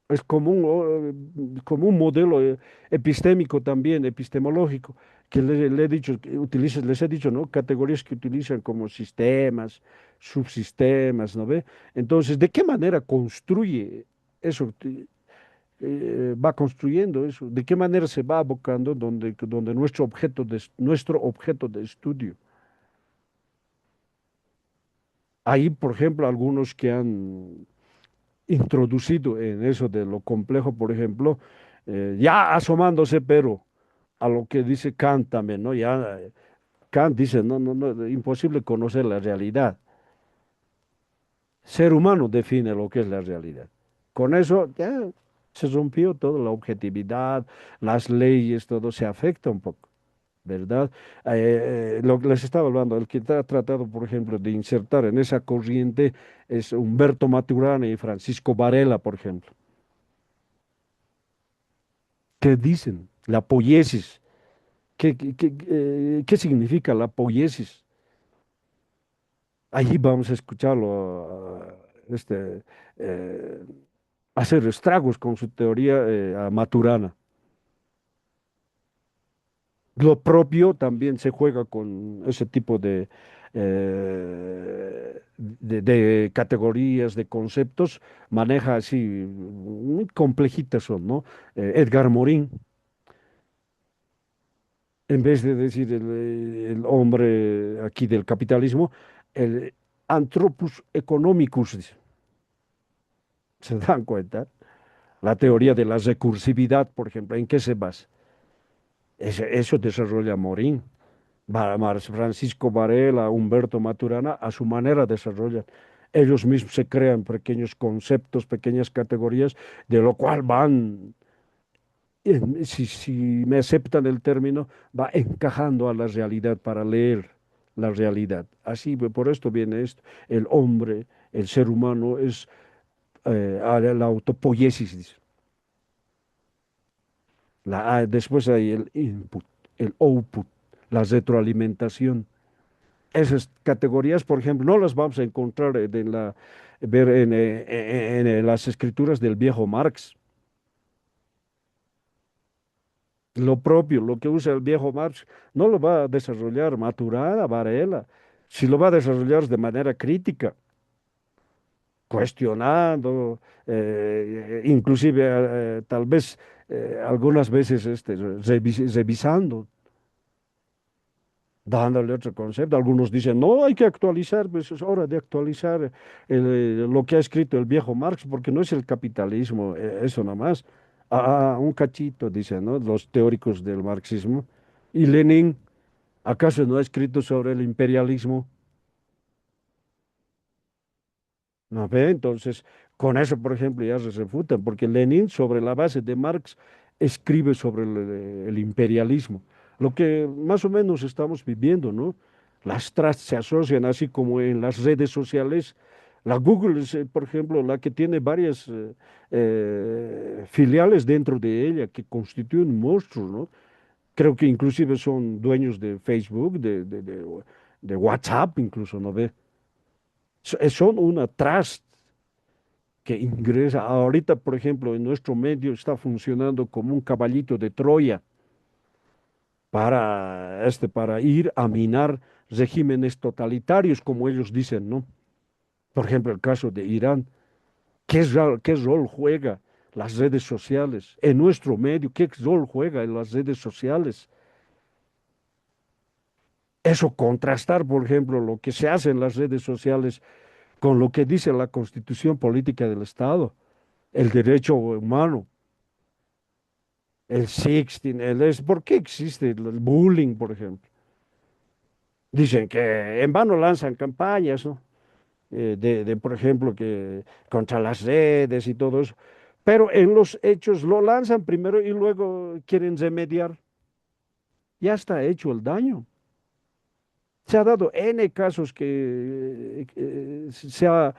Es como un modelo epistémico también, epistemológico, que le he dicho, les he dicho, ¿no? Categorías que utilizan como sistemas, subsistemas, ¿no ve? Entonces, ¿de qué manera construye eso? Va construyendo eso, ¿de qué manera se va abocando donde nuestro objeto de estudio? Hay, por ejemplo, algunos que han introducido en eso de lo complejo, por ejemplo, ya asomándose, pero a lo que dice Kant también, ¿no? Ya Kant dice, no, no, no, imposible conocer la realidad. Ser humano define lo que es la realidad. Con eso ya se rompió toda la objetividad, las leyes, todo se afecta un poco. ¿Verdad? Lo que les estaba hablando, el que ha tratado, por ejemplo, de insertar en esa corriente es Humberto Maturana y Francisco Varela, por ejemplo. ¿Qué dicen? La poiesis. ¿Qué significa la poiesis? Allí vamos a escucharlo, eh, hacer estragos con su teoría a Maturana. Lo propio también se juega con ese tipo de categorías, de conceptos, maneja así, muy complejitas son, ¿no? Edgar Morin, en vez de decir el hombre aquí del capitalismo, el anthropus economicus, dice. ¿Se dan cuenta? La teoría de la recursividad, por ejemplo, ¿en qué se basa? Eso desarrolla Morin. Francisco Varela, Humberto Maturana, a su manera desarrollan. Ellos mismos se crean pequeños conceptos, pequeñas categorías, de lo cual van, si me aceptan el término, va encajando a la realidad para leer la realidad. Así, por esto viene esto. El hombre, el ser humano es la autopoiesis, dice. Después hay el input, el output, la retroalimentación. Esas categorías, por ejemplo, no las vamos a encontrar ver en las escrituras del viejo Marx. Lo propio, lo que usa el viejo Marx, no lo va a desarrollar Maturana, Varela, si lo va a desarrollar de manera crítica. cuestionando, inclusive tal vez algunas veces revisando, dándole otro concepto. Algunos dicen, no, hay que actualizar, pues es hora de actualizar lo que ha escrito el viejo Marx, porque no es el capitalismo, eso nada más. Un cachito, dicen, ¿no? Los teóricos del marxismo. ¿Y Lenin, acaso no ha escrito sobre el imperialismo? ¿No ve? Entonces, con eso, por ejemplo, ya se refutan, porque Lenin, sobre la base de Marx, escribe sobre el imperialismo, lo que más o menos estamos viviendo, ¿no? Las trusts se asocian, así como en las redes sociales. La Google es, por ejemplo, la que tiene varias filiales dentro de ella que constituyen un monstruo, ¿no? Creo que inclusive son dueños de Facebook, de WhatsApp, incluso, ¿no ve? Son una trust que ingresa. Ahorita, por ejemplo, en nuestro medio está funcionando como un caballito de Troya para ir a minar regímenes totalitarios, como ellos dicen, ¿no? Por ejemplo, el caso de Irán. ¿Qué rol juega las redes sociales en nuestro medio? ¿Qué rol juega en las redes sociales? Eso contrastar, por ejemplo, lo que se hace en las redes sociales con lo que dice la Constitución Política del Estado, el derecho humano, el sexting, ¿por qué existe el bullying, por ejemplo? Dicen que en vano lanzan campañas, ¿no? Por ejemplo, que contra las redes y todo eso. Pero en los hechos lo lanzan primero y luego quieren remediar. Ya está hecho el daño. Se ha dado N casos que se ha,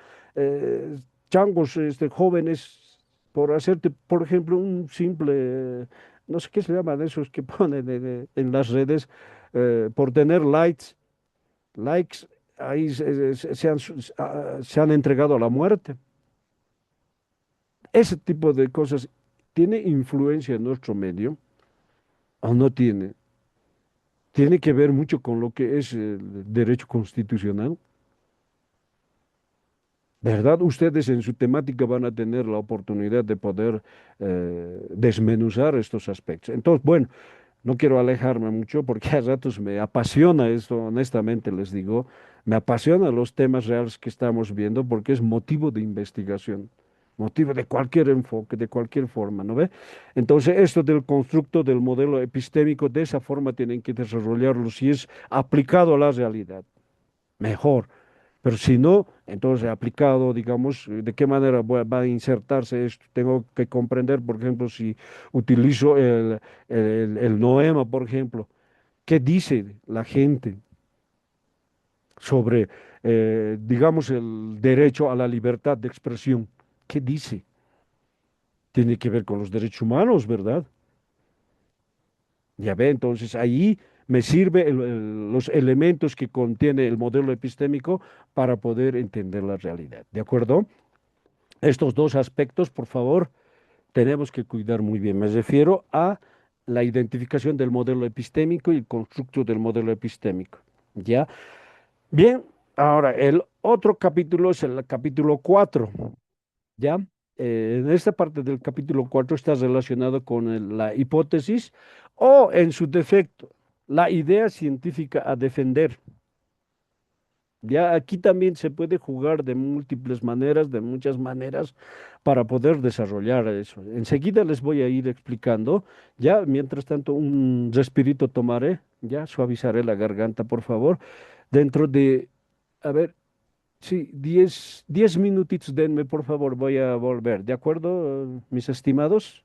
changos jóvenes por hacerte, por ejemplo, un simple, no sé qué se llama de esos que ponen en las redes, por tener likes, ahí se han entregado a la muerte. Ese tipo de cosas tiene influencia en nuestro medio o no tiene. Tiene que ver mucho con lo que es el derecho constitucional. ¿Verdad? Ustedes en su temática van a tener la oportunidad de poder desmenuzar estos aspectos. Entonces, bueno, no quiero alejarme mucho porque a ratos me apasiona esto, honestamente les digo, me apasionan los temas reales que estamos viendo porque es motivo de investigación, motivo de cualquier enfoque, de cualquier forma, ¿no ve? Entonces, esto del constructo del modelo epistémico, de esa forma tienen que desarrollarlo si es aplicado a la realidad, mejor. Pero si no, entonces aplicado, digamos, de qué manera va a insertarse esto. Tengo que comprender, por ejemplo, si utilizo el noema, por ejemplo, ¿qué dice la gente sobre, digamos, el derecho a la libertad de expresión? ¿Qué dice? Tiene que ver con los derechos humanos, ¿verdad? Ya ve, entonces ahí me sirve los elementos que contiene el modelo epistémico para poder entender la realidad. ¿De acuerdo? Estos dos aspectos, por favor, tenemos que cuidar muy bien. Me refiero a la identificación del modelo epistémico y el constructo del modelo epistémico. ¿Ya? Bien, ahora el otro capítulo es el capítulo 4. ¿Ya? En esta parte del capítulo 4 está relacionado con la hipótesis o, en su defecto, la idea científica a defender. Ya aquí también se puede jugar de múltiples maneras, de muchas maneras, para poder desarrollar eso. Enseguida les voy a ir explicando. Ya, mientras tanto, un respirito tomaré, ya suavizaré la garganta, por favor. Dentro de, a ver, sí, 10 minutitos, denme, por favor, voy a volver. ¿De acuerdo, mis estimados?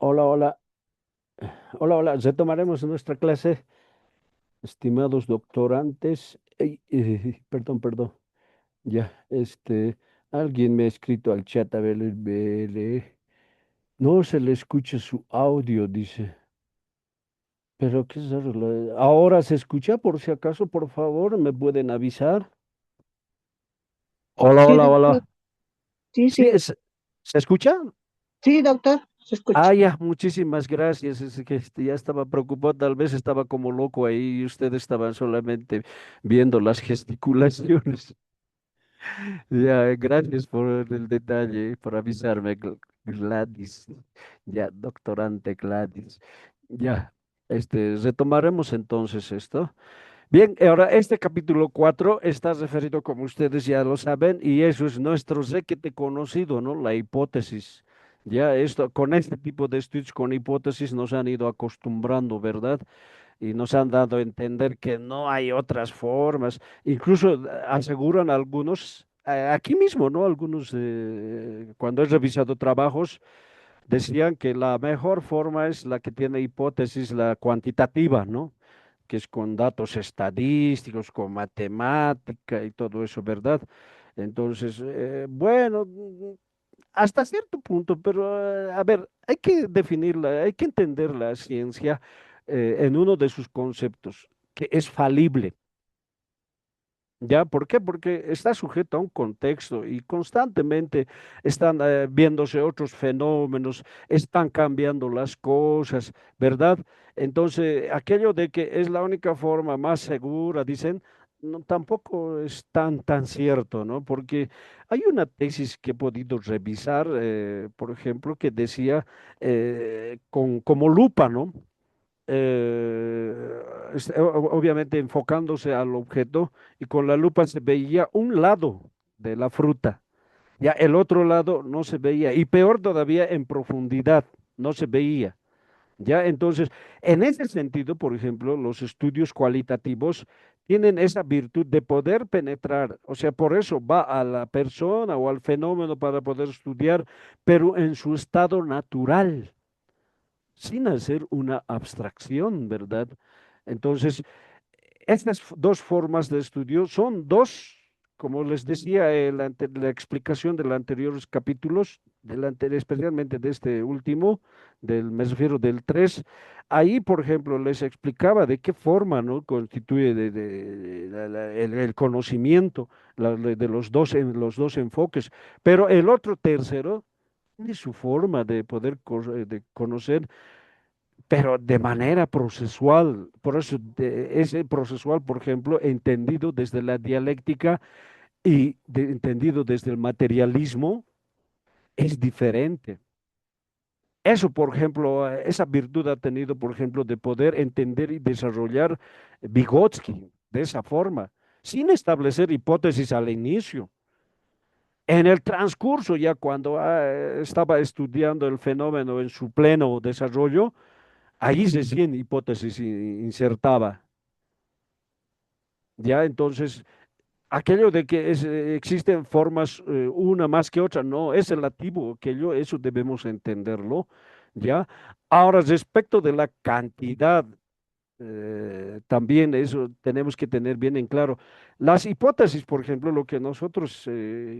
Hola, hola, hola. Retomaremos nuestra clase, estimados doctorantes. Perdón. Ya, alguien me ha escrito al chat, a ver, no se le escucha su audio, dice. Pero qué es raro, ahora se escucha, por si acaso, por favor, me pueden avisar. Hola, Sí, hola, doctor. hola. Sí, Sí, sí. ¿se escucha? Sí, doctor. Se escucha. Ah, ya, muchísimas gracias. Es que ya estaba preocupado, tal vez estaba como loco ahí y ustedes estaban solamente viendo las gesticulaciones. Ya, gracias por el detalle, por avisarme, Gladys. Ya, doctorante Gladys. Ya, retomaremos entonces esto. Bien, ahora este capítulo 4 está referido, como ustedes ya lo saben, y eso es nuestro requete conocido, ¿no? La hipótesis. Ya esto, con este tipo de estudios con hipótesis nos han ido acostumbrando, ¿verdad? Y nos han dado a entender que no hay otras formas. Incluso aseguran algunos, aquí mismo, ¿no? Algunos, cuando he revisado trabajos, decían que la mejor forma es la que tiene hipótesis, la cuantitativa, ¿no? Que es con datos estadísticos, con matemática y todo eso, ¿verdad? Entonces, bueno, hasta cierto punto, pero a ver, hay que definirla, hay que entender la ciencia en uno de sus conceptos, que es falible. ¿Ya? ¿Por qué? Porque está sujeto a un contexto y constantemente están viéndose otros fenómenos, están cambiando las cosas, ¿verdad? Entonces, aquello de que es la única forma más segura, dicen, no, tampoco es tan cierto, ¿no? Porque hay una tesis que he podido revisar, por ejemplo, que decía como lupa, ¿no? Obviamente enfocándose al objeto y con la lupa se veía un lado de la fruta, ya el otro lado no se veía y peor todavía en profundidad no se veía. Ya entonces, en ese sentido, por ejemplo, los estudios cualitativos tienen esa virtud de poder penetrar, o sea, por eso va a la persona o al fenómeno para poder estudiar, pero en su estado natural sin hacer una abstracción, ¿verdad? Entonces, estas dos formas de estudio son dos, como les decía en la explicación de los anteriores capítulos, especialmente de este último, me refiero del 3. Ahí, por ejemplo, les explicaba de qué forma, ¿no? Constituye el conocimiento de los dos enfoques, pero el otro tercero tiene su forma de poder de conocer pero de manera procesual. Por eso ese procesual, por ejemplo, entendido desde la dialéctica y entendido desde el materialismo, es diferente. Eso, por ejemplo, esa virtud ha tenido, por ejemplo, de poder entender y desarrollar Vygotsky de esa forma, sin establecer hipótesis al inicio. En el transcurso, ya cuando estaba estudiando el fenómeno en su pleno desarrollo, ahí recién hipótesis insertaba. Ya, entonces, aquello de que existen formas una más que otra, no, es relativo, aquello, eso debemos entenderlo, ¿ya? Ahora, respecto de la cantidad, también eso tenemos que tener bien en claro. Las hipótesis, por ejemplo, lo que nosotros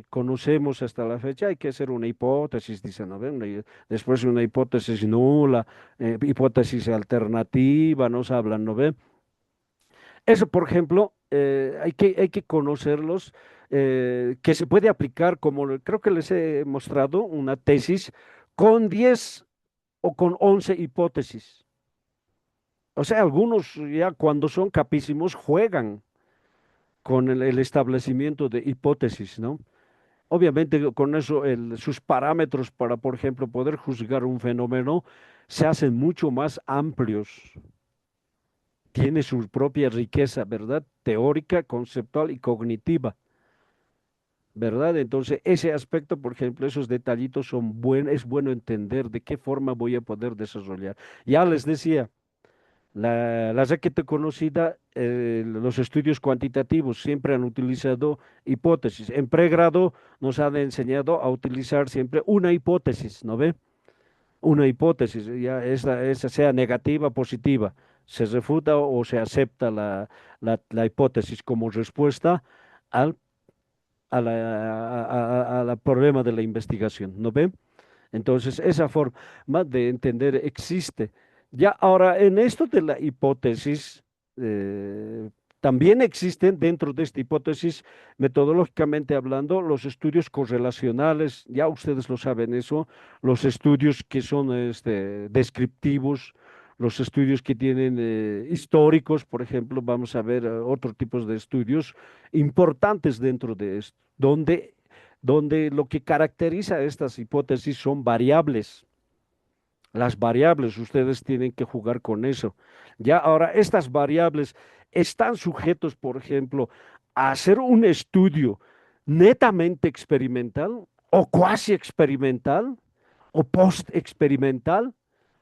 conocemos hasta la fecha, hay que hacer una hipótesis, dicen, ¿no? Después una hipótesis nula, hipótesis alternativa, nos hablan, ¿no ve? Eso, por ejemplo, hay que conocerlos, que se puede aplicar, como creo que les he mostrado, una tesis con 10 o con 11 hipótesis. O sea, algunos ya cuando son capísimos juegan con el establecimiento de hipótesis, ¿no? Obviamente con eso sus parámetros para, por ejemplo, poder juzgar un fenómeno se hacen mucho más amplios. Tiene su propia riqueza, ¿verdad? Teórica, conceptual y cognitiva, ¿verdad? Entonces, ese aspecto, por ejemplo, esos detallitos es bueno entender de qué forma voy a poder desarrollar. Ya les decía, la requete conocida, los estudios cuantitativos siempre han utilizado hipótesis. En pregrado nos han enseñado a utilizar siempre una hipótesis, ¿no ve? una hipótesis, ya esa sea negativa, positiva, se refuta o se acepta la hipótesis como respuesta al a la problema de la investigación, ¿no ve? Entonces, esa forma de entender existe. Ya ahora, en esto de la hipótesis, eh, también existen dentro de esta hipótesis, metodológicamente hablando, los estudios correlacionales, ya ustedes lo saben eso, los estudios que son descriptivos, los estudios que tienen históricos, por ejemplo, vamos a ver otros tipos de estudios importantes dentro de esto, donde lo que caracteriza a estas hipótesis son variables. Las variables, ustedes tienen que jugar con eso. Ya ahora, estas variables están sujetos, por ejemplo, a hacer un estudio netamente experimental o cuasi experimental o post experimental.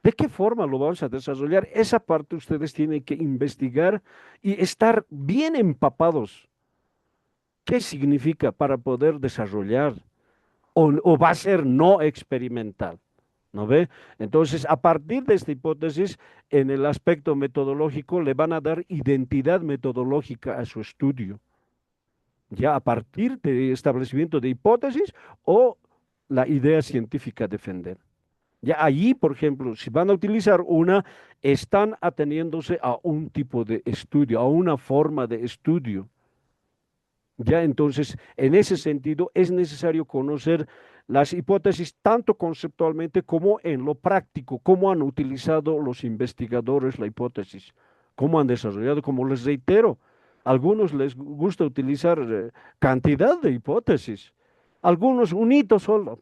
¿De qué forma lo vamos a desarrollar? Esa parte ustedes tienen que investigar y estar bien empapados. ¿Qué significa para poder desarrollar? O va a ser no experimental, ¿no ve? Entonces, a partir de esta hipótesis, en el aspecto metodológico, le van a dar identidad metodológica a su estudio, ya a partir de establecimiento de hipótesis o la idea científica a defender. Ya allí, por ejemplo, si van a utilizar una, están ateniéndose a un tipo de estudio, a una forma de estudio. Ya entonces, en ese sentido, es necesario conocer las hipótesis tanto conceptualmente como en lo práctico, cómo han utilizado los investigadores la hipótesis, cómo han desarrollado, como les reitero, a algunos les gusta utilizar cantidad de hipótesis, algunos un hito solo.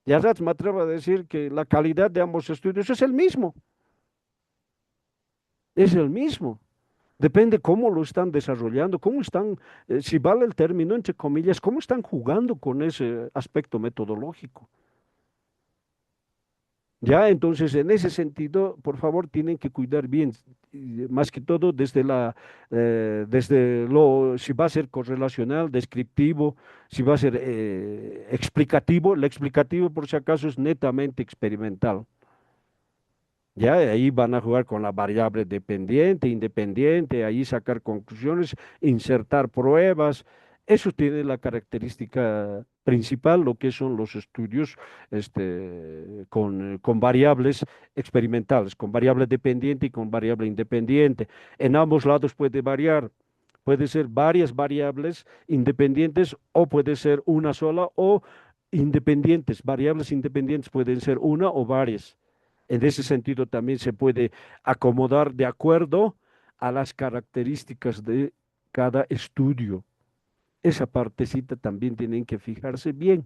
Ya me atrevo a decir que la calidad de ambos estudios es el mismo. Depende cómo lo están desarrollando, cómo están, si vale el término, entre comillas, cómo están jugando con ese aspecto metodológico. Ya, entonces, en ese sentido, por favor, tienen que cuidar bien, más que todo si va a ser correlacional, descriptivo, si va a ser explicativo. El explicativo, por si acaso, es netamente experimental. Ya, ahí van a jugar con la variable dependiente, independiente, ahí sacar conclusiones, insertar pruebas. Eso tiene la característica principal, lo que son los estudios con variables experimentales, con variable dependiente y con variable independiente. En ambos lados puede variar. Puede ser varias variables independientes o puede ser una sola o independientes. Variables independientes pueden ser una o varias. En ese sentido también se puede acomodar de acuerdo a las características de cada estudio. Esa partecita también tienen que fijarse bien,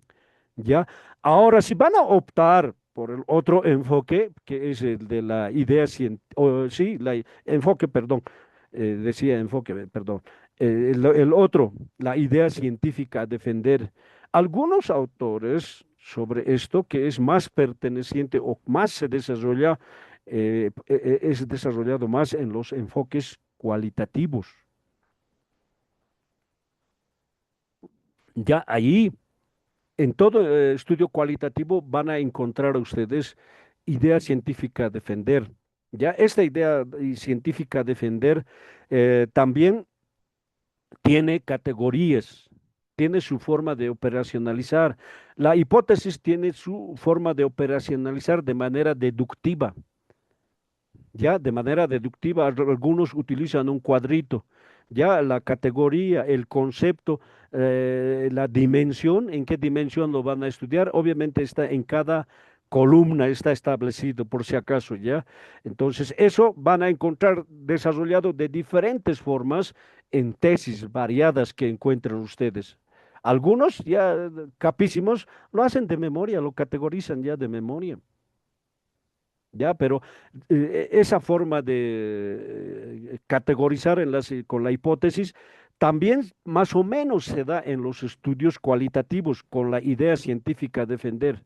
¿ya? Ahora, si van a optar por el otro enfoque, que es el de la idea científica, sí, enfoque, perdón, decía enfoque, perdón, el otro, la idea científica a defender. Algunos autores sobre esto, que es más perteneciente o más se desarrolla, es desarrollado más en los enfoques cualitativos. Ya ahí, en todo estudio cualitativo, van a encontrar ustedes idea científica a defender. Ya esta idea científica a defender también tiene categorías, tiene su forma de operacionalizar. La hipótesis tiene su forma de operacionalizar de manera deductiva. Ya de manera deductiva, algunos utilizan un cuadrito. Ya la categoría, el concepto, la dimensión, en qué dimensión lo van a estudiar, obviamente está en cada columna, está establecido por si acaso, ¿ya? Entonces, eso van a encontrar desarrollado de diferentes formas en tesis variadas que encuentran ustedes. Algunos ya capísimos lo hacen de memoria, lo categorizan ya de memoria. Ya, pero esa forma de categorizar con la hipótesis también más o menos se da en los estudios cualitativos con la idea científica a defender.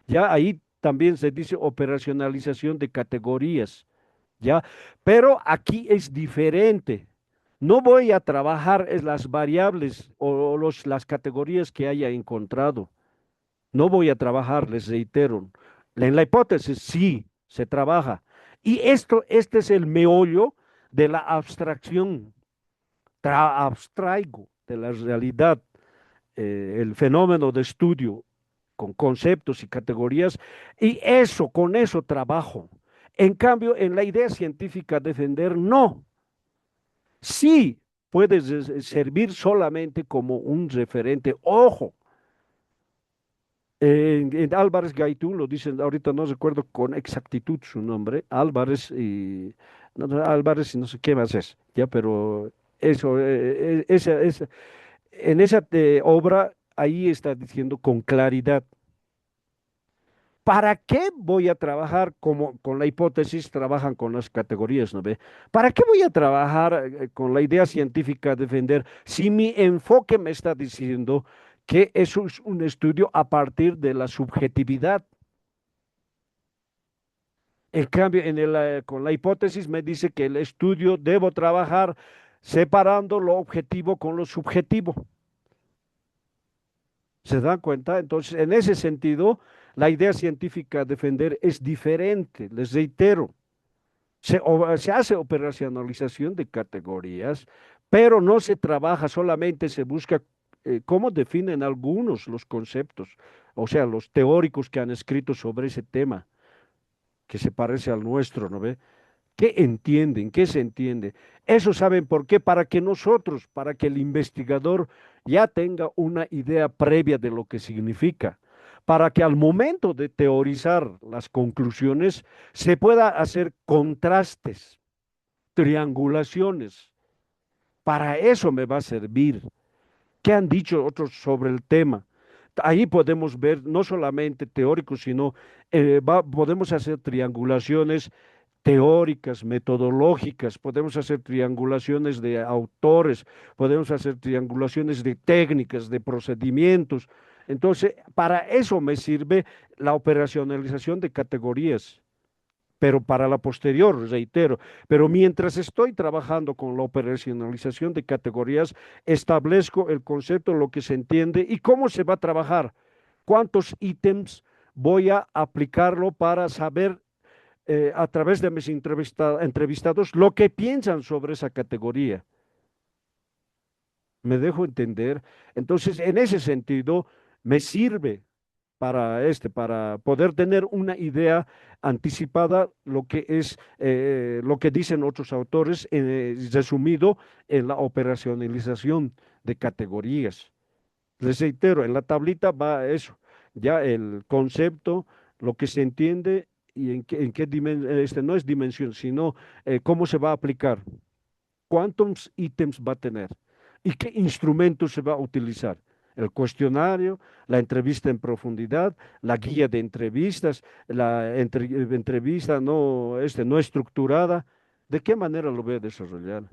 Ya ahí también se dice operacionalización de categorías, ya, pero aquí es diferente. No voy a trabajar en las variables o las categorías que haya encontrado. No voy a trabajar, les reitero. En la hipótesis sí se trabaja. Y este es el meollo de la abstracción. Abstraigo de la realidad el fenómeno de estudio con conceptos y categorías, y eso, con eso trabajo. En cambio, en la idea científica defender, no. Sí puede servir solamente como un referente. Ojo, en Álvarez Gaitún lo dicen, ahorita no recuerdo con exactitud su nombre, Álvarez y Álvarez y no sé qué más es, ya, pero eso, en esa obra ahí está diciendo con claridad. ¿Para qué voy a trabajar como con la hipótesis? Trabajan con las categorías, ¿no ve? ¿Para qué voy a trabajar con la idea científica, defender, si mi enfoque me está diciendo que eso es un estudio a partir de la subjetividad? En cambio, con la hipótesis me dice que el estudio debo trabajar separando lo objetivo con lo subjetivo. ¿Se dan cuenta? Entonces, en ese sentido, la idea científica defender es diferente, les reitero. Se hace operacionalización de categorías, pero no se trabaja, solamente se busca cómo definen algunos los conceptos, o sea, los teóricos que han escrito sobre ese tema, que se parece al nuestro, ¿no ve? ¿Qué entienden? ¿Qué se entiende? Eso saben por qué, para que nosotros, para que el investigador ya tenga una idea previa de lo que significa, para que al momento de teorizar las conclusiones se pueda hacer contrastes, triangulaciones. Para eso me va a servir. ¿Qué han dicho otros sobre el tema? Ahí podemos ver no solamente teóricos, sino podemos hacer triangulaciones teóricas, metodológicas, podemos hacer triangulaciones de autores, podemos hacer triangulaciones de técnicas, de procedimientos. Entonces, para eso me sirve la operacionalización de categorías, pero para la posterior, reitero. Pero mientras estoy trabajando con la operacionalización de categorías, establezco el concepto, lo que se entiende y cómo se va a trabajar, cuántos ítems voy a aplicarlo para saber a través de mis entrevistados lo que piensan sobre esa categoría. ¿Me dejo entender? Entonces, en ese sentido, me sirve para poder tener una idea anticipada lo que es lo que dicen otros autores, resumido en la operacionalización de categorías. Les reitero, en la tablita va eso, ya el concepto, lo que se entiende y en qué no es dimensión, sino cómo se va a aplicar, cuántos ítems va a tener y qué instrumentos se va a utilizar. El cuestionario, la entrevista en profundidad, la guía de entrevistas, la entrevista no estructurada. ¿De qué manera lo voy a desarrollar?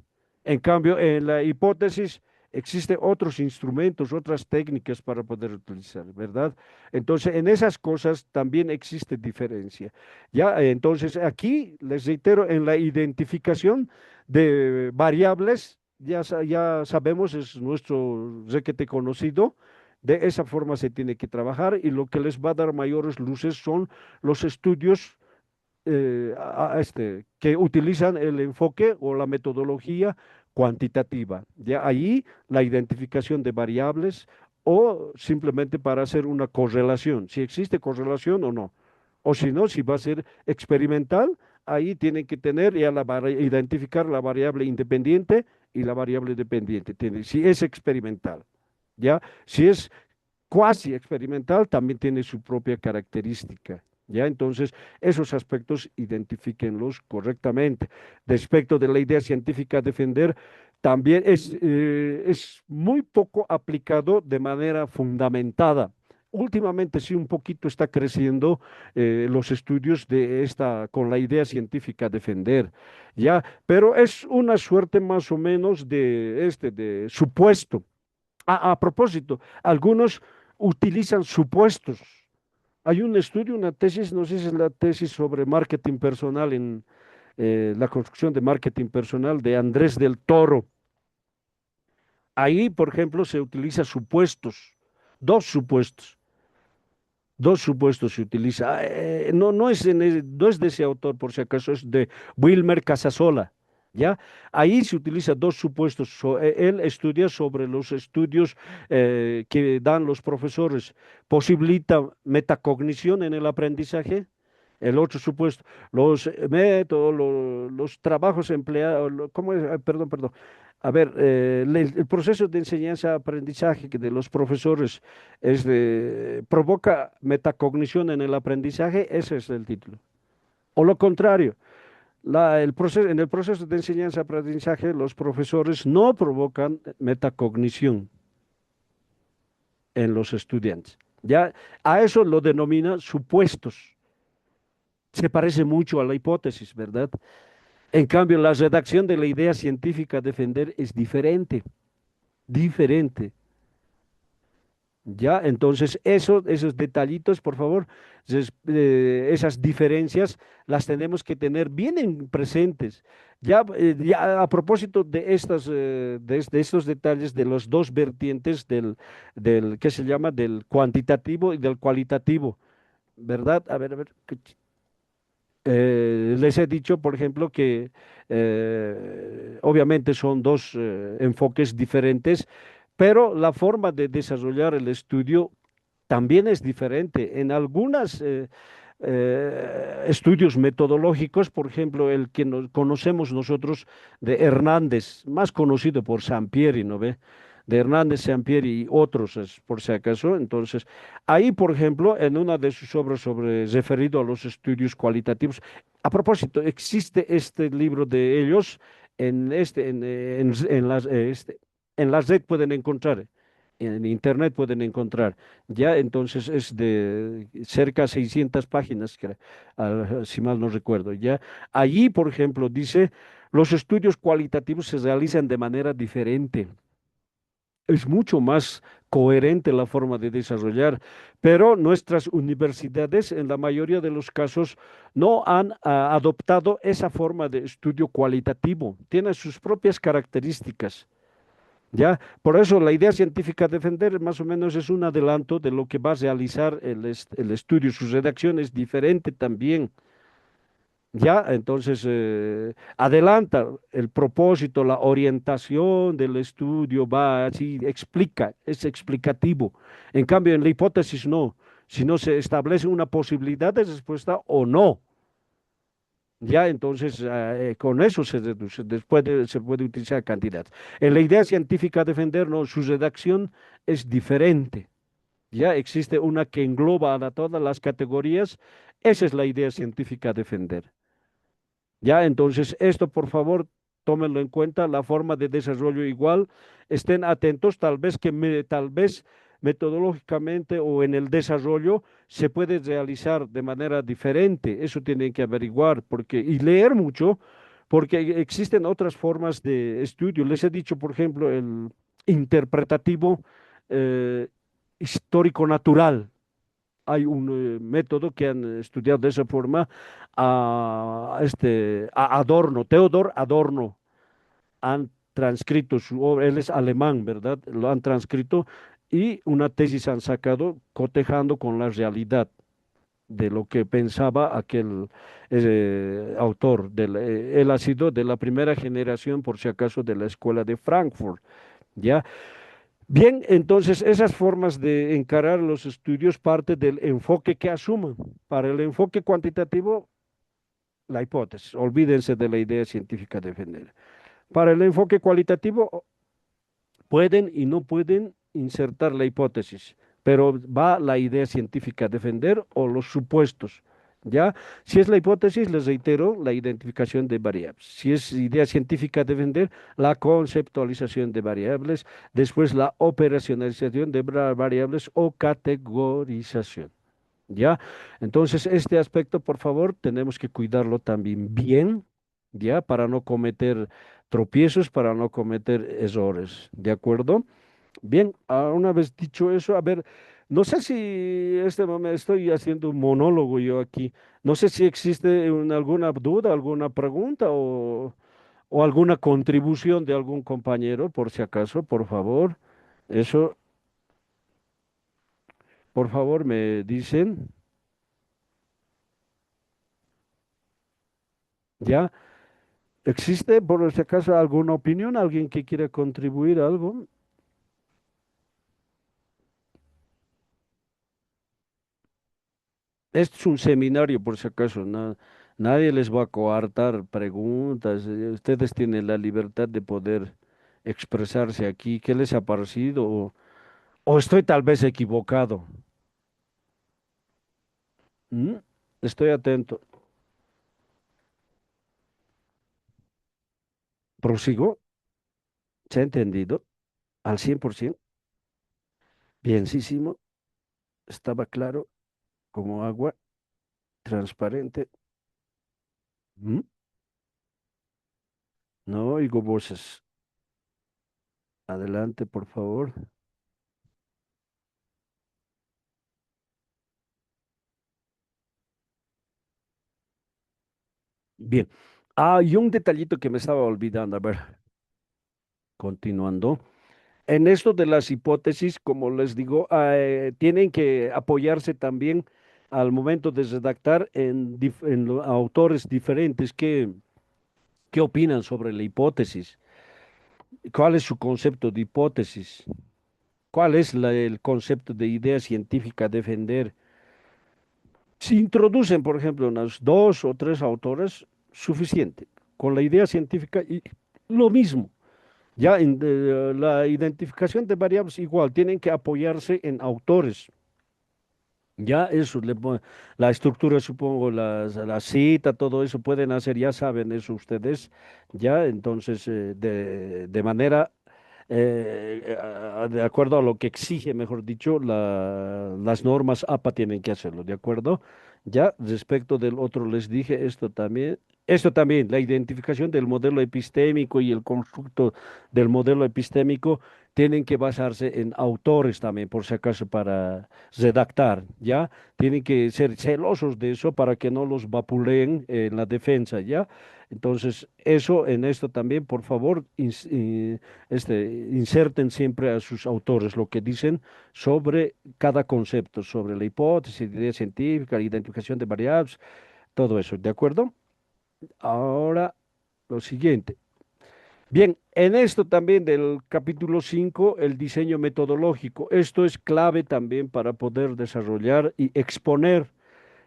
En cambio, en la hipótesis existen otros instrumentos, otras técnicas para poder utilizar, ¿verdad? Entonces, en esas cosas también existe diferencia. Ya, entonces, aquí les reitero, en la identificación de variables, ya sabemos, es nuestro requete conocido, de esa forma se tiene que trabajar y lo que les va a dar mayores luces son los estudios que utilizan el enfoque o la metodología cuantitativa. Ya ahí la identificación de variables o simplemente para hacer una correlación, si existe correlación o no. O si no, si va a ser experimental, ahí tienen que tener ya identificar la variable independiente y la variable dependiente. Si es experimental, ¿ya? Si es cuasi experimental, también tiene su propia característica. ¿Ya? Entonces, esos aspectos identifíquenlos correctamente. Respecto de la idea científica a defender, también es muy poco aplicado de manera fundamentada. Últimamente sí un poquito está creciendo los estudios de esta con la idea científica a defender, ya, pero es una suerte más o menos de supuesto. A propósito, algunos utilizan supuestos. Hay un estudio, una tesis, no sé si es la tesis sobre marketing personal en la construcción de marketing personal de Andrés del Toro. Ahí, por ejemplo, se utiliza supuestos, dos supuestos. Dos supuestos se utiliza. No es de ese autor, por si acaso, es de Wilmer Casasola. ¿Ya? Ahí se utiliza dos supuestos. Él estudia sobre los estudios que dan los profesores. Posibilita metacognición en el aprendizaje. El otro supuesto, los métodos, los trabajos empleados, ¿cómo es? Perdón. A ver, el proceso de enseñanza-aprendizaje de los profesores provoca metacognición en el aprendizaje, ese es el título. O lo contrario, en el proceso de enseñanza-aprendizaje los profesores no provocan metacognición en los estudiantes. Ya a eso lo denomina supuestos. Se parece mucho a la hipótesis, ¿verdad? En cambio, la redacción de la idea científica a defender es diferente, diferente. Ya, entonces esos detallitos, por favor, esas diferencias las tenemos que tener bien presentes. Ya a propósito de de estos detalles de los dos vertientes ¿qué se llama? Del cuantitativo y del cualitativo, ¿verdad? A ver, les he dicho, por ejemplo, que obviamente son dos enfoques diferentes, pero la forma de desarrollar el estudio también es diferente. En algunos estudios metodológicos, por ejemplo, el que conocemos nosotros de Hernández, más conocido por Sampieri, ¿no ve? De Hernández, Sampieri y otros, por si acaso. Entonces, ahí, por ejemplo, en una de sus obras referido a los estudios cualitativos, a propósito, existe este libro de ellos en la red pueden encontrar, en internet pueden encontrar. Ya entonces es de cerca de 600 páginas, si mal no recuerdo. Ya allí, por ejemplo, dice, los estudios cualitativos se realizan de manera diferente. Es mucho más coherente la forma de desarrollar, pero nuestras universidades en la mayoría de los casos no han adoptado esa forma de estudio cualitativo. Tiene sus propias características. ¿Ya? Por eso la idea científica a defender más o menos es un adelanto de lo que va a realizar el estudio. Su redacción es diferente también. ¿Ya? Entonces, adelanta el propósito, la orientación del estudio, va así, explica, es explicativo. En cambio, en la hipótesis no, si no se establece una posibilidad de respuesta o no. Ya, entonces, con eso se reduce. Después se puede utilizar cantidad. En la idea científica a defender, no, su redacción es diferente. Ya existe una que engloba a todas las categorías. Esa es la idea científica a defender. Ya, entonces, esto por favor, tómenlo en cuenta, la forma de desarrollo igual, estén atentos, tal vez metodológicamente o en el desarrollo se puede realizar de manera diferente, eso tienen que averiguar, y leer mucho, porque existen otras formas de estudio. Les he dicho, por ejemplo, el interpretativo eh, histórico-natural. Hay un método que han estudiado de esa forma a Adorno, Theodor Adorno, han transcrito él es alemán, ¿verdad? Lo han transcrito y una tesis han sacado cotejando con la realidad de lo que pensaba aquel autor. Él ha sido de la primera generación, por si acaso, de la escuela de Frankfurt, ¿ya? Bien, entonces esas formas de encarar los estudios parte del enfoque que asuman. Para el enfoque cuantitativo, la hipótesis. Olvídense de la idea científica de defender. Para el enfoque cualitativo, pueden y no pueden insertar la hipótesis, pero va la idea científica a defender o los supuestos. ¿Ya? Si es la hipótesis, les reitero, la identificación de variables. Si es idea científica a defender, la conceptualización de variables, después la operacionalización de variables o categorización. ¿Ya? Entonces, este aspecto, por favor, tenemos que cuidarlo también bien, ¿ya? Para no cometer tropiezos, para no cometer errores, ¿de acuerdo? Bien, una vez dicho eso, a ver, no sé si este momento estoy haciendo un monólogo yo aquí, no sé si existe alguna duda, alguna pregunta o alguna contribución de algún compañero, por si acaso, por favor. Eso, Por favor, me dicen, ¿ya? ¿Existe, por si acaso, alguna opinión? ¿Alguien que quiera contribuir a algo? Esto es un seminario, por si acaso. Nadie les va a coartar preguntas. Ustedes tienen la libertad de poder expresarse aquí. ¿Qué les ha parecido? O estoy tal vez equivocado. ¿Mm? Estoy atento. ¿Prosigo? ¿Se ha entendido? ¿Al 100%? Bienísimo. Estaba claro como agua, transparente. ¿Mm? No oigo voces. Adelante, por favor. Bien. Ah, y un detallito que me estaba olvidando. A ver, continuando. En esto de las hipótesis, como les digo, tienen que apoyarse también al momento de redactar en autores diferentes que opinan sobre la hipótesis. ¿Cuál es su concepto de hipótesis? ¿Cuál es el concepto de idea científica a defender? Si introducen, por ejemplo, unas dos o tres autores, suficiente. Con la idea científica, y lo mismo. Ya en la identificación de variables igual, tienen que apoyarse en autores. Ya eso, la estructura, supongo, la cita, todo eso pueden hacer, ya saben eso ustedes, ya, entonces, de manera, de acuerdo a lo que exige, mejor dicho, las normas APA tienen que hacerlo, ¿de acuerdo? Ya, respecto del otro, les dije esto también, la identificación del modelo epistémico y el constructo del modelo epistémico tienen que basarse en autores también, por si acaso, para redactar, ¿ya? Tienen que ser celosos de eso para que no los vapuleen en la defensa, ¿ya? Entonces, eso en esto también, por favor, inserten siempre a sus autores lo que dicen sobre cada concepto, sobre la hipótesis, idea científica, la identificación de variables, todo eso, ¿de acuerdo? Ahora, lo siguiente. Bien, en esto también del capítulo 5, el diseño metodológico. Esto es clave también para poder desarrollar y exponer,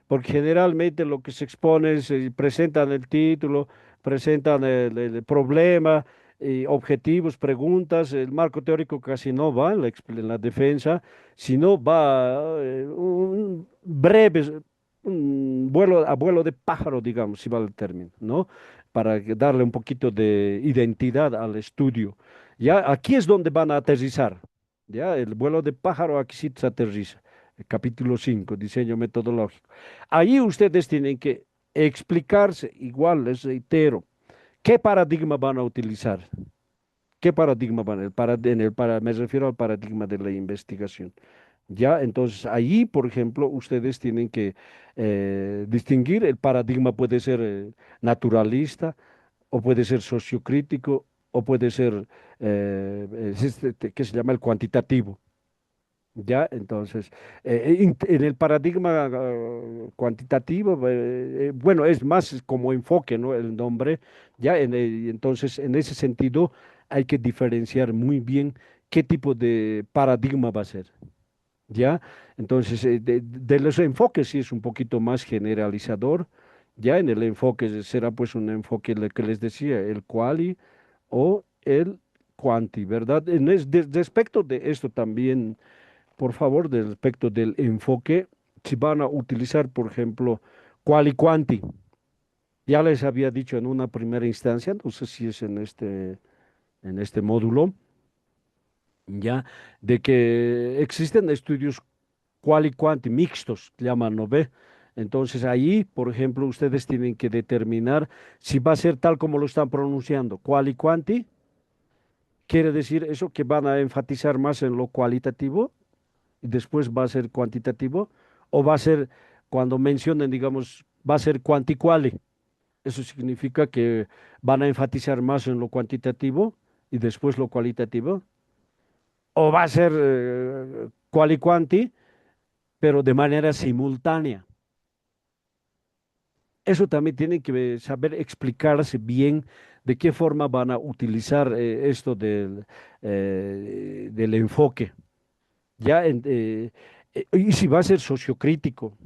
porque generalmente lo que se expone es, presentan el título, presentan el problema, objetivos, preguntas. El marco teórico casi no va en en la defensa, sino va un breve, un vuelo a vuelo de pájaro, digamos, si vale el término, ¿no? Para darle un poquito de identidad al estudio. Ya aquí es donde van a aterrizar. Ya el vuelo de pájaro aquí sí se aterriza. El capítulo 5, diseño metodológico. Ahí ustedes tienen que explicarse, igual les reitero, qué paradigma van a utilizar. ¿Qué paradigma van? Me refiero al paradigma de la investigación. Ya, entonces ahí, por ejemplo, ustedes tienen que distinguir, el paradigma puede ser naturalista, o puede ser sociocrítico, o puede ser, que se llama el cuantitativo. Ya, entonces, en el paradigma cuantitativo, bueno, es más como enfoque, ¿no? El nombre, ya, entonces, en ese sentido, hay que diferenciar muy bien qué tipo de paradigma va a ser. ¿Ya? Entonces, de los enfoques sí es un poquito más generalizador, ¿ya? En el enfoque será pues un enfoque, el que les decía, el quali o el quanti, ¿verdad? Respecto de esto también, por favor, respecto del enfoque, si van a utilizar, por ejemplo, quali quanti, ya les había dicho en una primera instancia, no sé si es en este módulo, ya, de que existen estudios qual y quanti, mixtos, llaman, ¿no ve? Entonces ahí, por ejemplo, ustedes tienen que determinar si va a ser tal como lo están pronunciando, qual y quanti, quiere decir eso que van a enfatizar más en lo cualitativo y después va a ser cuantitativo, o va a ser, cuando mencionen, digamos, va a ser quanti-quali. Eso significa que van a enfatizar más en lo cuantitativo y después lo cualitativo, o va a ser quali-quanti pero de manera simultánea. Eso también tienen que saber explicarse bien de qué forma van a utilizar esto del enfoque. Y si va a ser sociocrítico.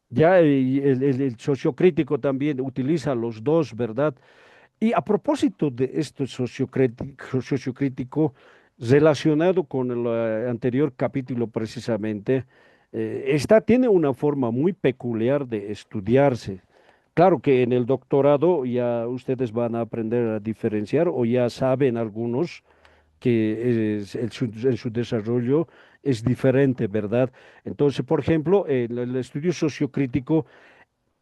El sociocrítico también utiliza los dos, ¿verdad? Y a propósito de esto sociocrítico, relacionado con el anterior capítulo precisamente, tiene una forma muy peculiar de estudiarse. Claro que en el doctorado ya ustedes van a aprender a diferenciar o ya saben algunos que en su desarrollo es diferente, ¿verdad? Entonces, por ejemplo, el estudio sociocrítico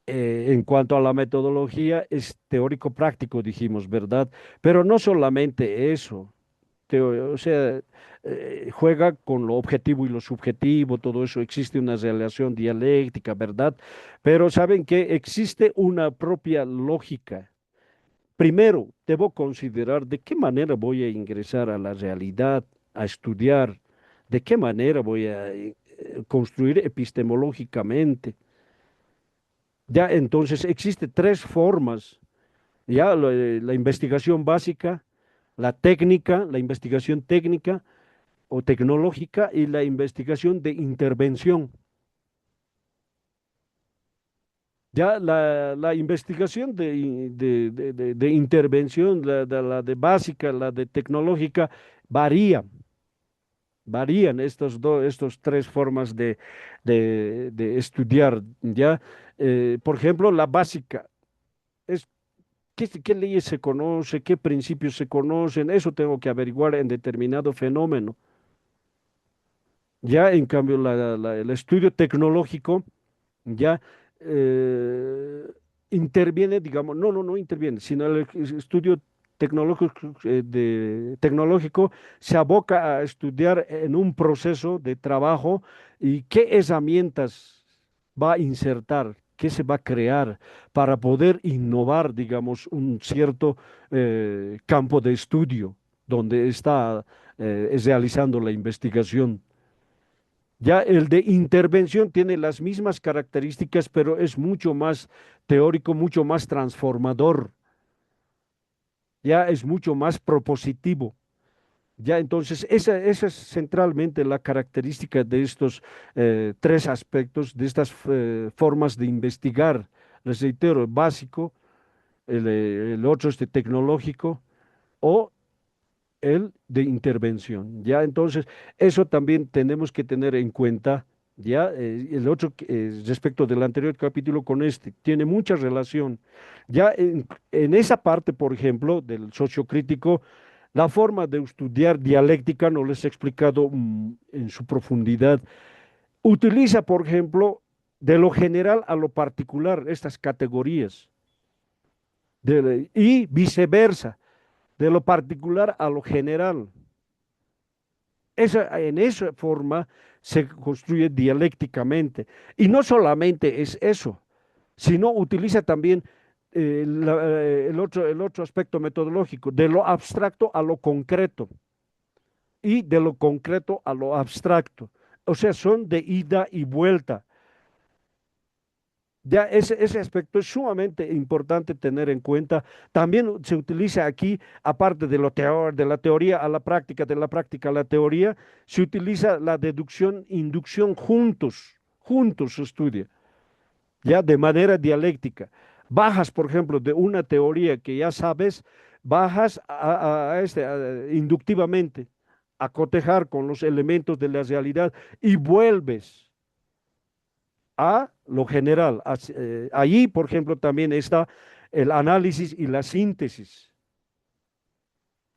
en cuanto a la metodología es teórico-práctico, dijimos, ¿verdad? Pero no solamente eso, o sea, juega con lo objetivo y lo subjetivo, todo eso, existe una relación dialéctica, ¿verdad? Pero saben que existe una propia lógica. Primero, debo considerar de qué manera voy a ingresar a la realidad, a estudiar, de qué manera voy a construir epistemológicamente. Ya entonces existe tres formas, ya la investigación básica, la técnica, la investigación técnica o tecnológica y la investigación de intervención. Ya la investigación de intervención, la de básica, la de tecnológica, varía, varían estos tres formas de estudiar, ¿ya? Por ejemplo, la básica es qué leyes se conoce, qué principios se conocen, eso tengo que averiguar en determinado fenómeno. Ya en cambio, el estudio tecnológico ya eh, interviene, digamos, no interviene, sino el estudio tecnológico se aboca a estudiar en un proceso de trabajo y qué herramientas va a insertar, qué se va a crear para poder innovar, digamos, un cierto campo de estudio donde está realizando la investigación. Ya el de intervención tiene las mismas características, pero es mucho más teórico, mucho más transformador, ya es mucho más propositivo. Ya entonces, esa es centralmente la característica de estos tres aspectos, de estas formas de investigar. Les reitero, el básico, el otro es de tecnológico o el de intervención. Ya, entonces, eso también tenemos que tener en cuenta. Ya, el otro respecto del anterior capítulo con este, tiene mucha relación. Ya en esa parte, por ejemplo, del sociocrítico, la forma de estudiar dialéctica, no les he explicado en su profundidad, utiliza, por ejemplo, de lo general a lo particular, estas categorías, y viceversa, de lo particular a lo general. En esa forma se construye dialécticamente. Y no solamente es eso, sino utiliza también el otro aspecto metodológico, de lo abstracto a lo concreto y de lo concreto a lo abstracto. O sea, son de ida y vuelta. Ya ese aspecto es sumamente importante tener en cuenta. También se utiliza aquí, aparte de la teoría a la práctica, de la práctica a la teoría, se utiliza la deducción, inducción juntos se estudia, ya de manera dialéctica. Bajas, por ejemplo, de una teoría que ya sabes, bajas inductivamente a cotejar con los elementos de la realidad y vuelves a lo general. Allí, por ejemplo, también está el análisis y la síntesis.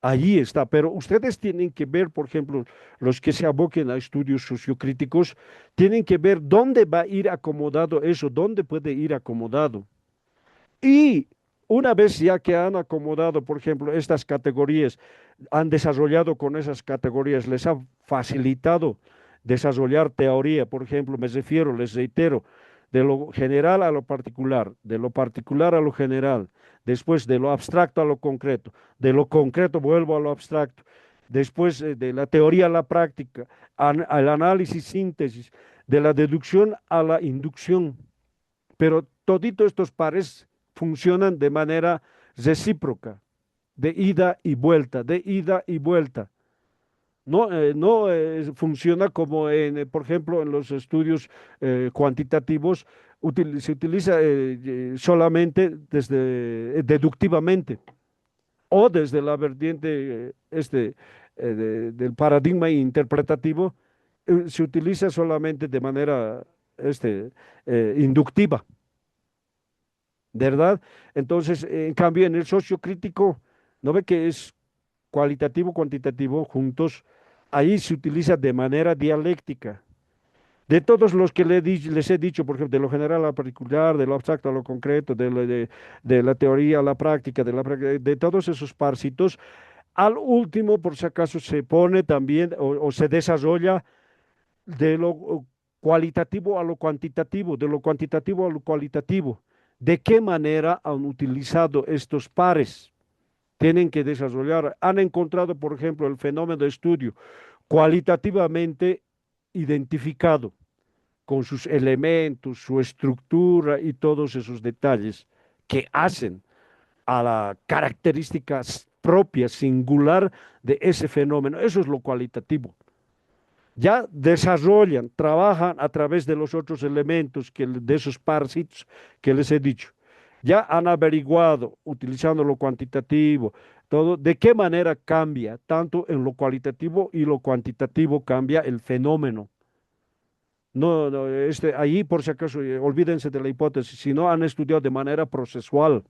Allí está, pero ustedes tienen que ver, por ejemplo, los que se aboquen a estudios sociocríticos, tienen que ver dónde va a ir acomodado eso, dónde puede ir acomodado. Y una vez ya que han acomodado, por ejemplo, estas categorías, han desarrollado con esas categorías, les ha facilitado desarrollar teoría, por ejemplo, me refiero, les reitero, de lo general a lo particular, de lo particular a lo general, después de lo abstracto a lo concreto, de lo concreto vuelvo a lo abstracto. después de la teoría a la práctica, al análisis, síntesis, de la deducción a la inducción. Pero toditos estos pares funcionan de manera recíproca, de ida y vuelta, de ida y vuelta. No funciona como por ejemplo, en los estudios cuantitativos, se utiliza solamente deductivamente o desde la vertiente del paradigma interpretativo, se utiliza solamente de manera inductiva, ¿verdad? Entonces, en cambio, en el sociocrítico, ¿no ve que es cualitativo, cuantitativo juntos? Ahí se utiliza de manera dialéctica. De todos los que les he dicho, por ejemplo, de lo general a lo particular, de lo abstracto a lo concreto, de la teoría a la práctica, de todos esos parsitos, al último, por si acaso, se pone también o se desarrolla de lo cualitativo a lo cuantitativo, de lo cuantitativo a lo cualitativo. ¿De qué manera han utilizado estos pares? Tienen que desarrollar, han encontrado, por ejemplo, el fenómeno de estudio cualitativamente identificado con sus elementos, su estructura y todos esos detalles que hacen a la característica propia, singular de ese fenómeno. Eso es lo cualitativo. Ya desarrollan, trabajan a través de los otros elementos, de esos parásitos que les he dicho. Ya han averiguado, utilizando lo cuantitativo, todo, de qué manera cambia, tanto en lo cualitativo y lo cuantitativo cambia el fenómeno. No, no, ahí por si acaso, olvídense de la hipótesis, si no han estudiado de manera procesual.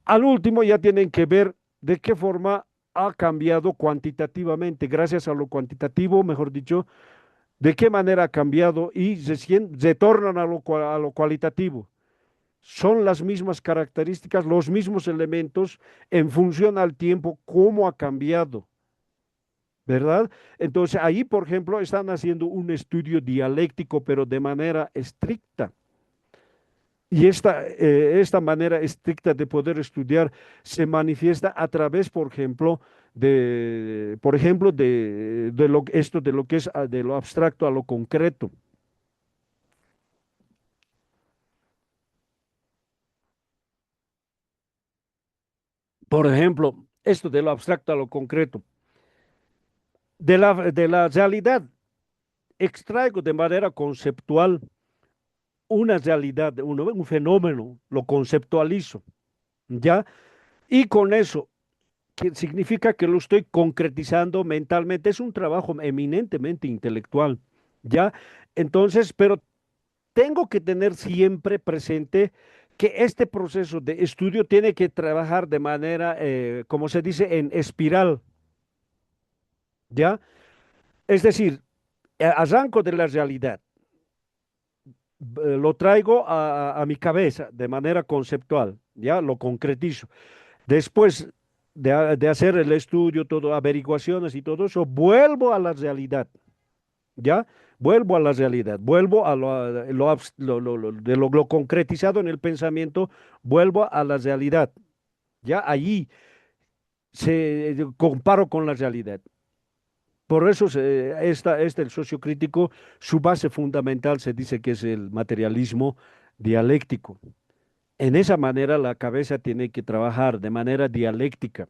Al último ya tienen que ver de qué forma ha cambiado cuantitativamente, gracias a lo cuantitativo, mejor dicho, de qué manera ha cambiado y retornan a lo cualitativo. Son las mismas características, los mismos elementos en función al tiempo, cómo ha cambiado, ¿verdad? Entonces ahí, por ejemplo, están haciendo un estudio dialéctico, pero de manera estricta. Y esta manera estricta de poder estudiar se manifiesta a través, por ejemplo, de lo que es de lo abstracto a lo concreto. Por ejemplo, esto de lo abstracto a lo concreto. De la realidad extraigo de manera conceptual una realidad, un fenómeno, lo conceptualizo, ¿ya? Y con eso, que significa que lo estoy concretizando mentalmente, es un trabajo eminentemente intelectual, ¿ya? Entonces, pero tengo que tener siempre presente que este proceso de estudio tiene que trabajar de manera, como se dice, en espiral, ¿ya? Es decir, arranco de la realidad, lo traigo a mi cabeza de manera conceptual, ¿ya? Lo concretizo. Después de hacer el estudio, todo, averiguaciones y todo eso, vuelvo a la realidad, ¿ya? Vuelvo a la realidad, vuelvo a lo concretizado en el pensamiento, vuelvo a la realidad, ¿ya? Allí comparo con la realidad. Por eso el sociocrítico, su base fundamental se dice que es el materialismo dialéctico. En esa manera la cabeza tiene que trabajar de manera dialéctica,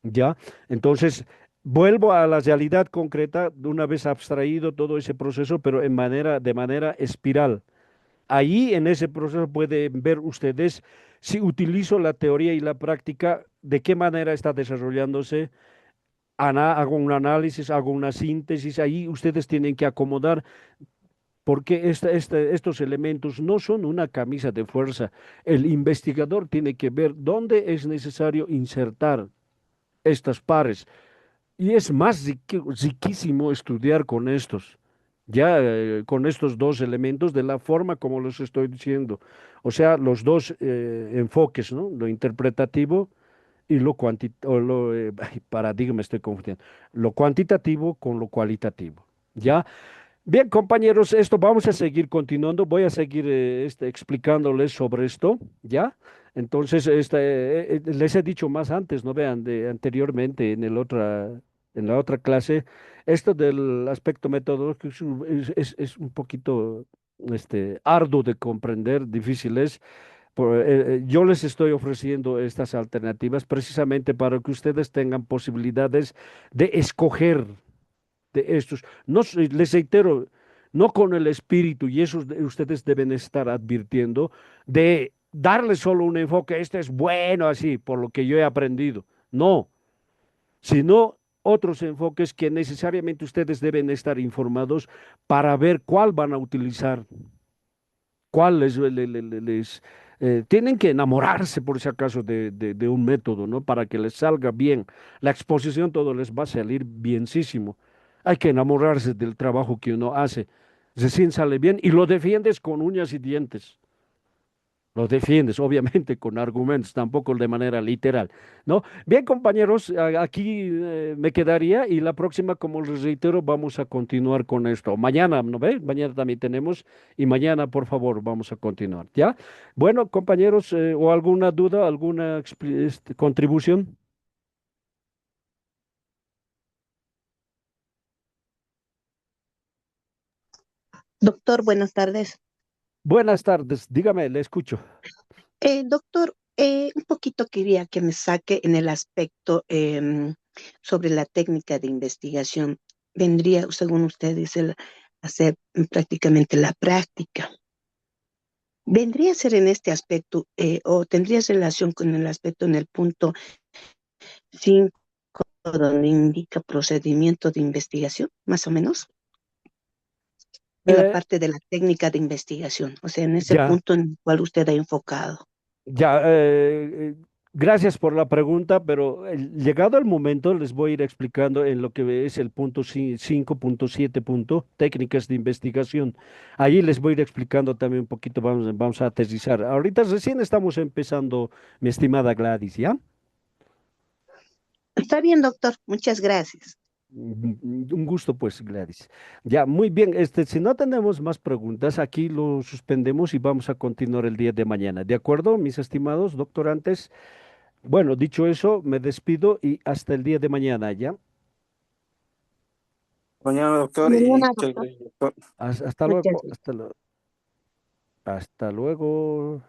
¿ya? Entonces, vuelvo a la realidad concreta de una vez abstraído todo ese proceso, pero de manera espiral. Ahí en ese proceso pueden ver ustedes si utilizo la teoría y la práctica, de qué manera está desarrollándose. Hago un análisis, hago una síntesis, ahí ustedes tienen que acomodar porque estos elementos no son una camisa de fuerza. El investigador tiene que ver dónde es necesario insertar estas pares. Y es más riquísimo estudiar con estos, ya con estos dos elementos de la forma como los estoy diciendo. O sea, los dos enfoques, ¿no? Lo interpretativo y paradigma estoy confundiendo. Lo cuantitativo con lo cualitativo, ¿ya? Bien, compañeros, esto vamos a seguir continuando. Voy a seguir explicándoles sobre esto, ¿ya? Entonces, les he dicho más antes, no vean, anteriormente en la otra clase, esto del aspecto metodológico es un poquito arduo de comprender, difícil es. Yo les estoy ofreciendo estas alternativas precisamente para que ustedes tengan posibilidades de escoger de estos. No, les reitero, no con el espíritu, y eso ustedes deben estar advirtiendo, de darle solo un enfoque, este es bueno así, por lo que yo he aprendido. No, sino otros enfoques que necesariamente ustedes deben estar informados para ver cuál van a utilizar, cuál tienen que enamorarse, por si acaso, de un método, ¿no? Para que les salga bien. La exposición todo les va a salir bienísimo. Hay que enamorarse del trabajo que uno hace. Recién sale bien y lo defiendes con uñas y dientes. Lo defiendes, obviamente, con argumentos, tampoco de manera literal, ¿no? Bien, compañeros, aquí me quedaría y la próxima, como les reitero, vamos a continuar con esto. Mañana, ¿no ve? Mañana también tenemos y mañana, por favor, vamos a continuar, ¿ya? Bueno, compañeros, ¿o alguna duda, alguna contribución? Doctor, buenas tardes. Buenas tardes, dígame, le escucho. Doctor, un poquito quería que me saque en el aspecto sobre la técnica de investigación. Vendría, según ustedes, el hacer prácticamente la práctica. ¿Vendría a ser en este aspecto o tendría relación con el aspecto en el punto 5 donde indica procedimiento de investigación, más o menos? En la Eh, parte de la técnica de investigación, o sea, en ese ya. punto en el cual usted ha enfocado. Ya, gracias por la pregunta, pero llegado el momento les voy a ir explicando en lo que es el punto 5.7 punto, técnicas de investigación. Ahí les voy a ir explicando también un poquito, vamos a aterrizar. Ahorita recién estamos empezando, mi estimada Gladys, ¿ya? Está bien, doctor, muchas gracias. Un gusto, pues, Gladys. Ya, muy bien. Si no tenemos más preguntas, aquí lo suspendemos y vamos a continuar el día de mañana. ¿De acuerdo, mis estimados doctorantes? Bueno, dicho eso, me despido y hasta el día de mañana, ¿ya? Mañana, doctor, y Mañana, muchas doctor. gracias, doctor. Hasta Muchas luego, gracias. hasta luego.